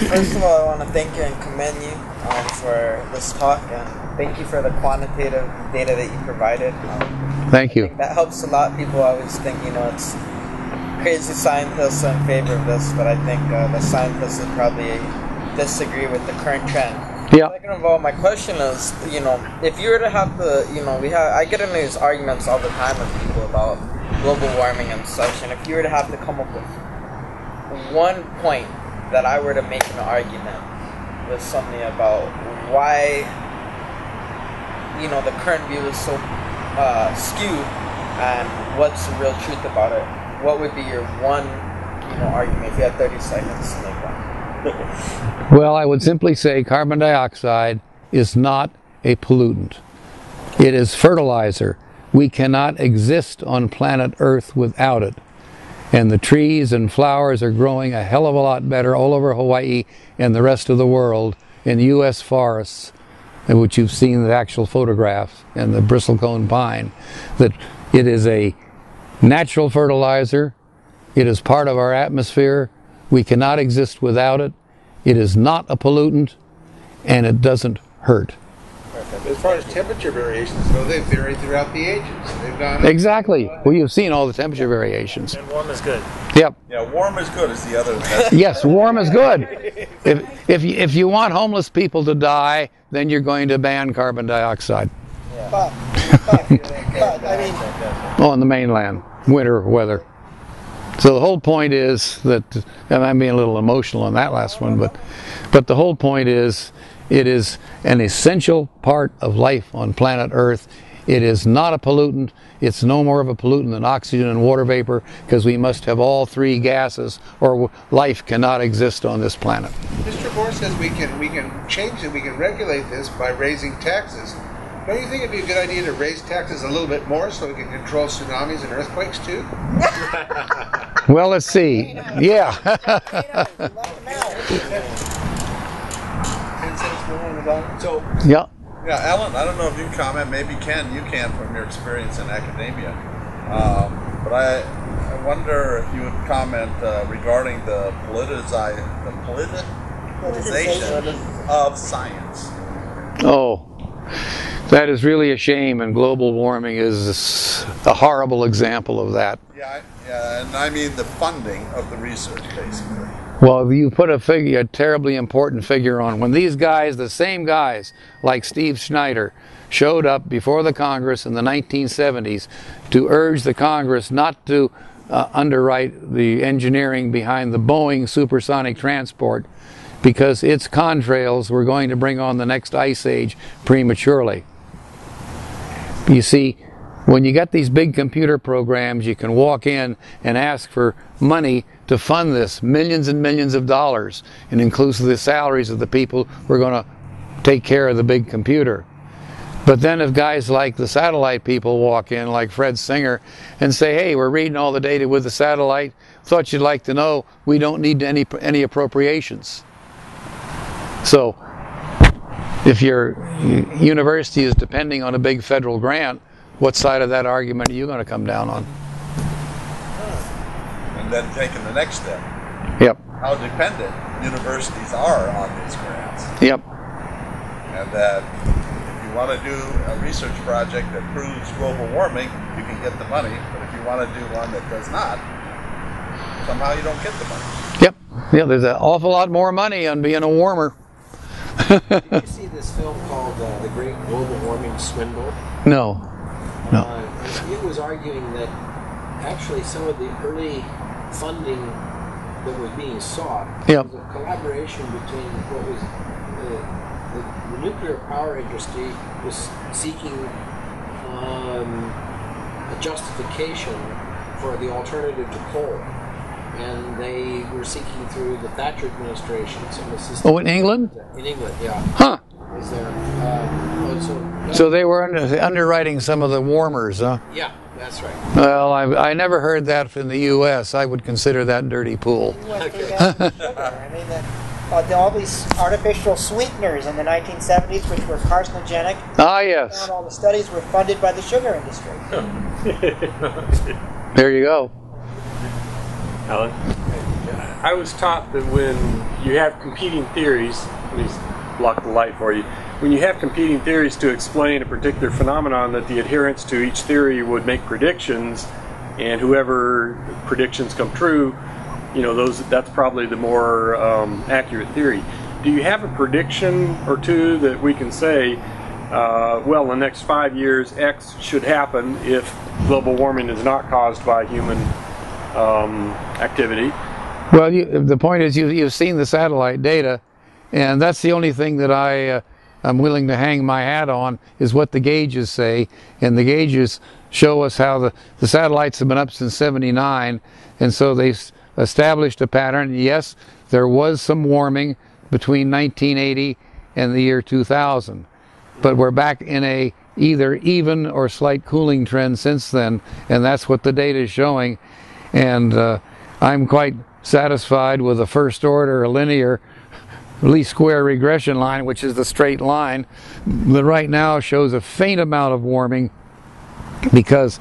First of all, I want to thank you and commend you for this talk, and thank you for the quantitative data that you provided. Thank you. I think that helps a lot. People always think, it's crazy scientists are in favor of this, but I think the scientists would probably disagree with the current trend. Yeah. Second of all, my question is, if you were to have to, I get into these arguments all the time with people about global warming and such, and if you were to have to come up with one point that I were to make an argument with something about why, the current view is so skewed and what's the real truth about it, what would be your one, argument if you had 30 seconds to make one? Well, I would simply say carbon dioxide is not a pollutant. It is fertilizer. We cannot exist on planet Earth without it. And the trees and flowers are growing a hell of a lot better all over Hawaii and the rest of the world in U.S. forests, in which you've seen the actual photographs, and the bristlecone pine, that it is a natural fertilizer. It is part of our atmosphere. We cannot exist without it. It is not a pollutant, and it doesn't hurt. As far as temperature variations go, they vary throughout the ages. They've gone Exactly. Well, you've seen all the temperature variations. And warm is good. Yep. Yeah, warm is good is the other. Yes, warm is good. If you want homeless people to die, then you're going to ban carbon dioxide. But I mean, On the mainland, winter weather. So the whole point is that, and I'm being a little emotional on that last one, but the whole point is, it is an essential part of life on planet Earth. It is not a pollutant. It's no more of a pollutant than oxygen and water vapor, because we must have all three gases or life cannot exist on this planet. Mr. Moore says we can change it, we can regulate this by raising taxes. Don't you think it'd be a good idea to raise taxes a little bit more so we can control tsunamis and earthquakes too? Well, let's see. Yeah. 10 cents more on the dollar? So, Yeah. yeah, Alan, I don't know if you can comment. Maybe Ken, you can from your experience in academia. But I wonder if you would comment regarding the politicization of science. Oh, that is really a shame, and global warming is a horrible example of that. Yeah, and I mean the funding of the research, basically. Well, you put a terribly important figure on. When these guys, the same guys like Steve Schneider, showed up before the Congress in the 1970s to urge the Congress not to underwrite the engineering behind the Boeing supersonic transport because its contrails were going to bring on the next ice age prematurely. You see, when you get these big computer programs, you can walk in and ask for money to fund this, millions and millions of dollars, and inclusive the salaries of the people who are going to take care of the big computer. But then if guys like the satellite people walk in, like Fred Singer, and say, hey, we're reading all the data with the satellite, thought you'd like to know we don't need any appropriations. So if your university is depending on a big federal grant, what side of that argument are you going to come down on? And then taking the next step. Yep. How dependent universities are on these grants. Yep. And that if you want to do a research project that proves global warming, you can get the money. But if you want to do one that does not, somehow you don't get the money. Yep. Yeah, there's an awful lot more money on being a warmer. Did you see this film called The Great Global Warming Swindle? No. No. It was arguing that actually some of the early funding that was being sought Yep. was a collaboration between what was the nuclear power industry was seeking a justification for the alternative to coal. And they were seeking through the Thatcher administration some assistance. Oh, in England? In England, yeah. Huh. Is there? So they were underwriting some of the warmers, huh? Yeah, that's right. Well, I never heard that in the U.S. I would consider that dirty pool. We went through that with sugar. I mean, all these artificial sweeteners in the 1970s, which were carcinogenic. Ah, yes. And all the studies were funded by the sugar industry. There you go. Alan? I was taught that when you have competing theories, let me block the light for you. When you have competing theories to explain a particular phenomenon, that the adherents to each theory would make predictions, and whoever predictions come true, you know, that's probably the more accurate theory. Do you have a prediction or two that we can say, well, in the next 5 years, X should happen if global warming is not caused by human activity? Well, the point is you've seen the satellite data, and that's the only thing that I'm willing to hang my hat on is what the gauges say, and the gauges show us how the satellites have been up since '79, and so they established a pattern. Yes, there was some warming between 1980 and the year 2000, but we're back in a either even or slight cooling trend since then, and that's what the data is showing. And I'm quite satisfied with the first order linear least square regression line, which is the straight line that right now shows a faint amount of warming because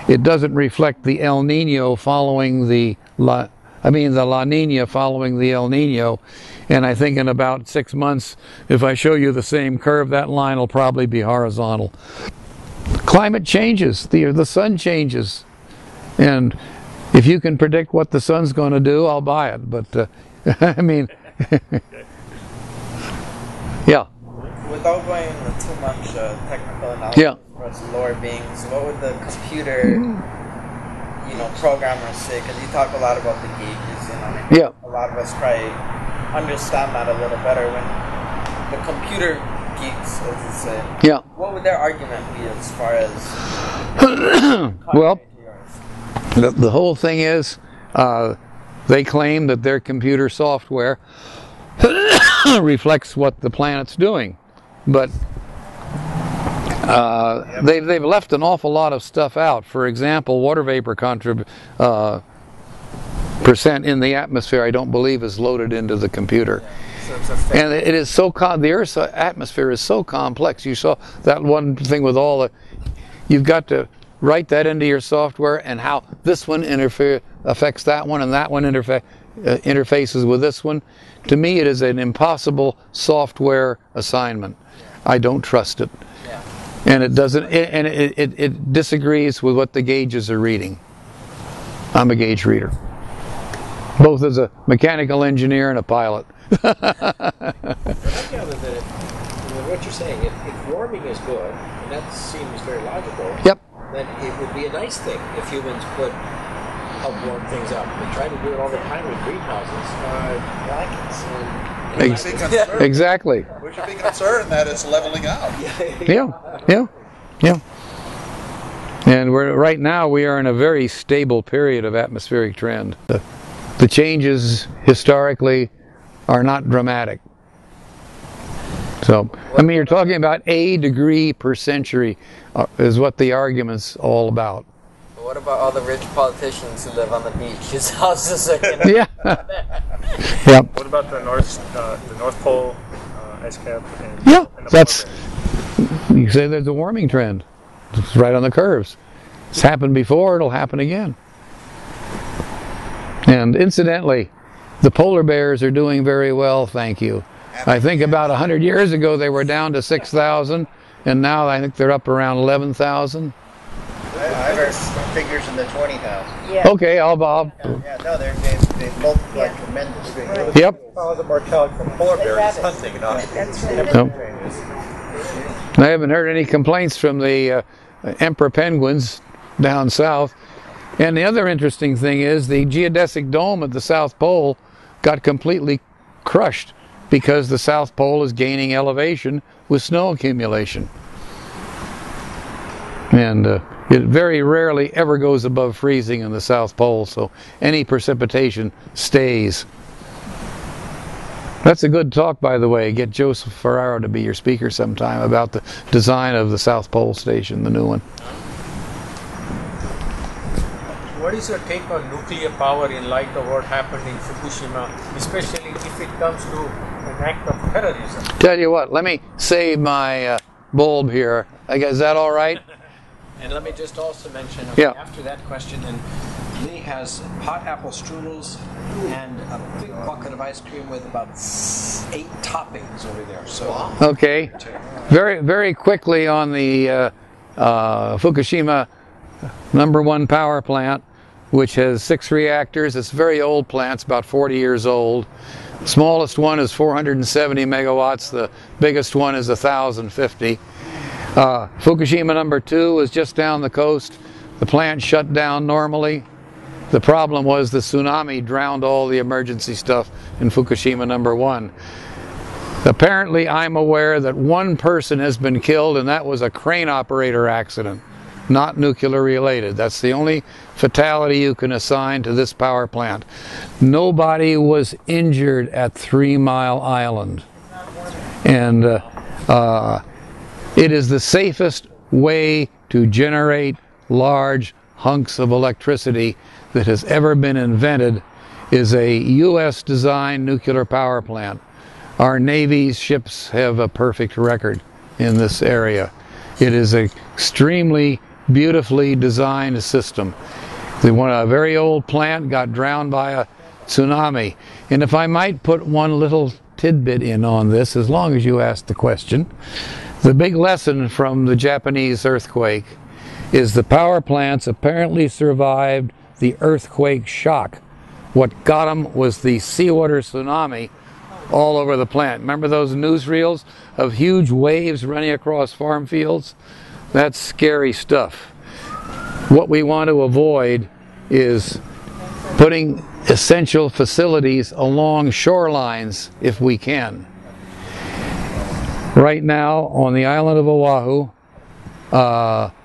it doesn't reflect the El Nino following the La Nina following the El Nino. And I think in about 6 months, if I show you the same curve, that line will probably be horizontal. Climate changes, the sun changes, and if you can predict what the sun's going to do, I'll buy it. But I mean, yeah. Without going into too much technical analysis for us lower beings, what would the computer, programmers say? Because you talk a lot about the gauges, a lot of us probably understand that a little better. When the computer geeks, as you say. Yeah. What would their argument be as far as? Well, the whole thing is, they claim that their computer software reflects what the planet's doing, but they've left an awful lot of stuff out. For example, water vapor percent in the atmosphere, I don't believe, is loaded into the computer. And it is so the Earth's atmosphere is so complex. You saw that one thing with all the. You've got to write that into your software, and how this one affects that one, and that one interfaces with this one. To me, it is an impossible software assignment. I don't trust it, and it doesn't. It disagrees with what the gauges are reading. I'm a gauge reader, both as a mechanical engineer and a pilot. I gather that what you're saying, if warming is good, and that seems very logical, Yep. then it would be a nice thing if humans could help warm things up. We try to do it all the time with greenhouses. Exactly. We should be concerned that it's leveling out. Yeah. And right now we are in a very stable period of atmospheric trend. The changes historically are not dramatic. So, I mean, you're talking about a degree per century is what the argument's all about. What about all the rich politicians who live on the beach? His houses are gonna Yeah. Yep. What about the North Pole ice cap? And That's. You say there's a warming trend. It's right on the curves. It's happened before. It'll happen again. And incidentally, the polar bears are doing very well, thank you. I think about 100 years ago they were down to 6,000, and now I think they're up around 11,000. I've heard figures in the 20,000. Yeah. Okay, I'll. Yeah, no, they've multiplied tremendously. Yep. Well, the mortality from polar bears is hunting, not I haven't heard any complaints from the emperor penguins down south. And the other interesting thing is the geodesic dome at the South Pole got completely crushed because the South Pole is gaining elevation with snow accumulation. And it very rarely ever goes above freezing in the South Pole, so any precipitation stays. That's a good talk, by the way. Get Joseph Ferraro to be your speaker sometime about the design of the South Pole Station, the new one. What is your take on nuclear power in light of what happened in Fukushima, especially if it comes to an act of terrorism? Tell you what, let me save my bulb here. Is that all right? And let me just also mention, after that question, then Lee has hot apple strudels and a big bucket of ice cream with about 8 toppings over there. So Okay. Very, very quickly on the Fukushima #1 power plant, which has 6 reactors. It's a very old plant. It's about 40 years old. The smallest one is 470 megawatts. The biggest one is 1,050. Fukushima #2 is just down the coast. The plant shut down normally. The problem was the tsunami drowned all the emergency stuff in Fukushima #1. Apparently, I'm aware that 1 person has been killed, and that was a crane operator accident, not nuclear related. That's the only fatality you can assign to this power plant. Nobody was injured at 3 Mile Island. And it is the safest way to generate large hunks of electricity that has ever been invented, is a U.S. designed nuclear power plant. Our Navy's ships have a perfect record in this area. It is an extremely beautifully designed system. A very old plant got drowned by a tsunami. And if I might put one little tidbit in on this, as long as you ask the question, the big lesson from the Japanese earthquake is the power plants apparently survived the earthquake shock. What got them was the seawater tsunami all over the plant. Remember those newsreels of huge waves running across farm fields? That's scary stuff. What we want to avoid is putting essential facilities along shorelines if we can. Right now, on the island of Oahu,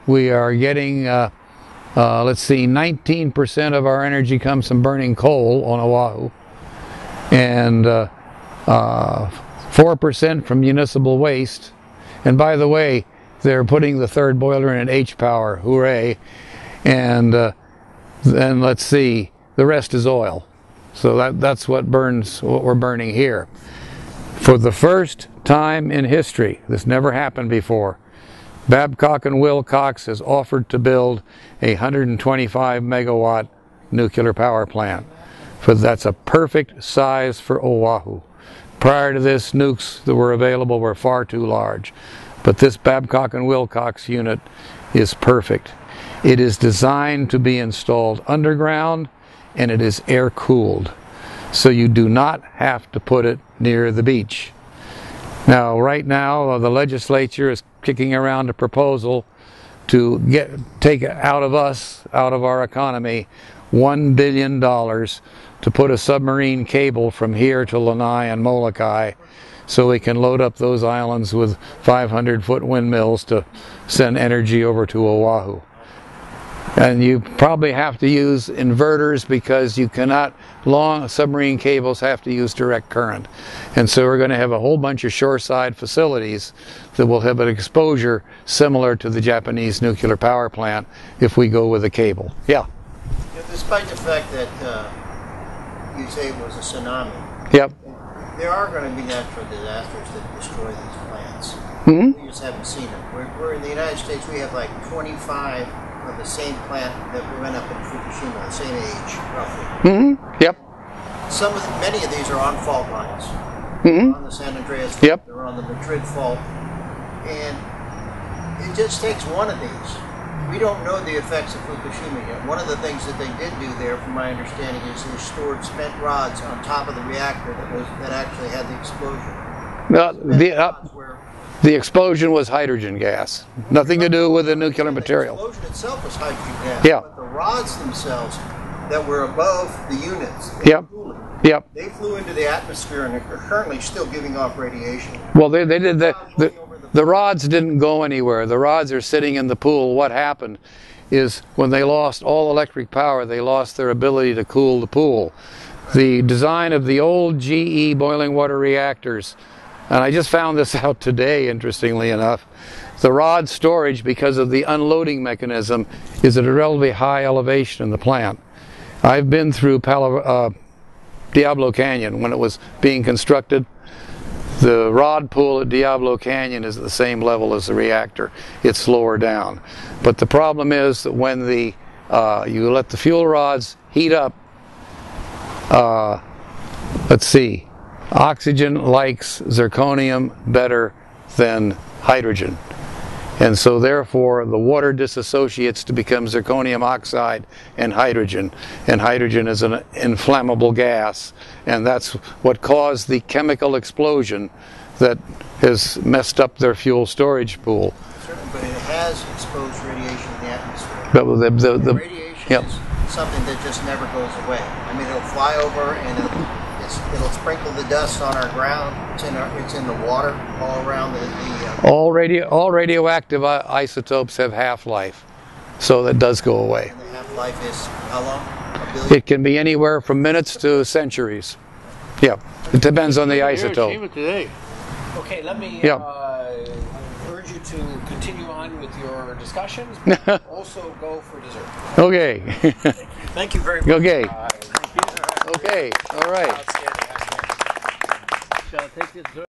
we are getting, let's see, 19% of our energy comes from burning coal on Oahu, and 4% from municipal waste. And by the way, they're putting the third boiler in at H-Power, hooray. And then let's see, the rest is oil. So that's what we're burning here. For the first time in history, this never happened before, Babcock and Wilcox has offered to build a 125 megawatt nuclear power plant. That's a perfect size for Oahu. Prior to this, nukes that were available were far too large. But this Babcock and Wilcox unit is perfect. It is designed to be installed underground, and it is air-cooled. So you do not have to put it near the beach. Now, right now, the legislature is kicking around a proposal to take out of our economy, $1 billion to put a submarine cable from here to Lanai and Molokai, so we can load up those islands with 500-foot windmills to send energy over to Oahu. And you probably have to use inverters because you cannot, long submarine cables have to use direct current. And so we're going to have a whole bunch of shoreside facilities that will have an exposure similar to the Japanese nuclear power plant if we go with a cable. Yeah? Despite the fact that you say it was a tsunami, yep. There are going to be natural disasters that destroy these plants. Mm-hmm. We just haven't seen them. We're in the United States, we have like 25 of the same plant that went up in Fukushima, the same age, roughly. Mm-hmm. Yep. Many of these are on fault lines. Mm-hmm. On the San Andreas fault, yep. They're on the Madrid fault. And it just takes one of these. We don't know the effects of Fukushima yet. One of the things that they did do there, from my understanding, is they stored spent rods on top of the reactor that actually had the explosion. The explosion was hydrogen gas. Nothing to do with the nuclear material. The explosion itself was hydrogen gas. Yeah. But the rods themselves that were above the units, yep. Yep. They flew into the atmosphere and are currently still giving off radiation. Well, they did that. The rods didn't go anywhere. The rods are sitting in the pool. What happened is when they lost all electric power, they lost their ability to cool the pool. The design of the old GE boiling water reactors, and I just found this out today, interestingly enough, the rod storage, because of the unloading mechanism, is at a relatively high elevation in the plant. I've been through Diablo Canyon when it was being constructed. The rod pool at Diablo Canyon is at the same level as the reactor. It's lower down. But the problem is that when you let the fuel rods heat up, let's see, oxygen likes zirconium better than hydrogen. And so therefore the water disassociates to become zirconium oxide and hydrogen is an inflammable gas, and that's what caused the chemical explosion that has messed up their fuel storage pool. Certainly, but it has exposed radiation in the atmosphere. But the radiation is something that just never goes away. I mean, it'll fly over and it'll sprinkle the dust on our ground. It's in the water all around all radioactive isotopes have half-life, so that does go away. And the half-life is how long? A billion? It can be anywhere from minutes to centuries. Yeah, it depends on the isotope. Okay, let me urge you to continue on with your discussions, but also go for dessert. Okay. Thank you very much. Okay. Okay, all right. Shall I take this?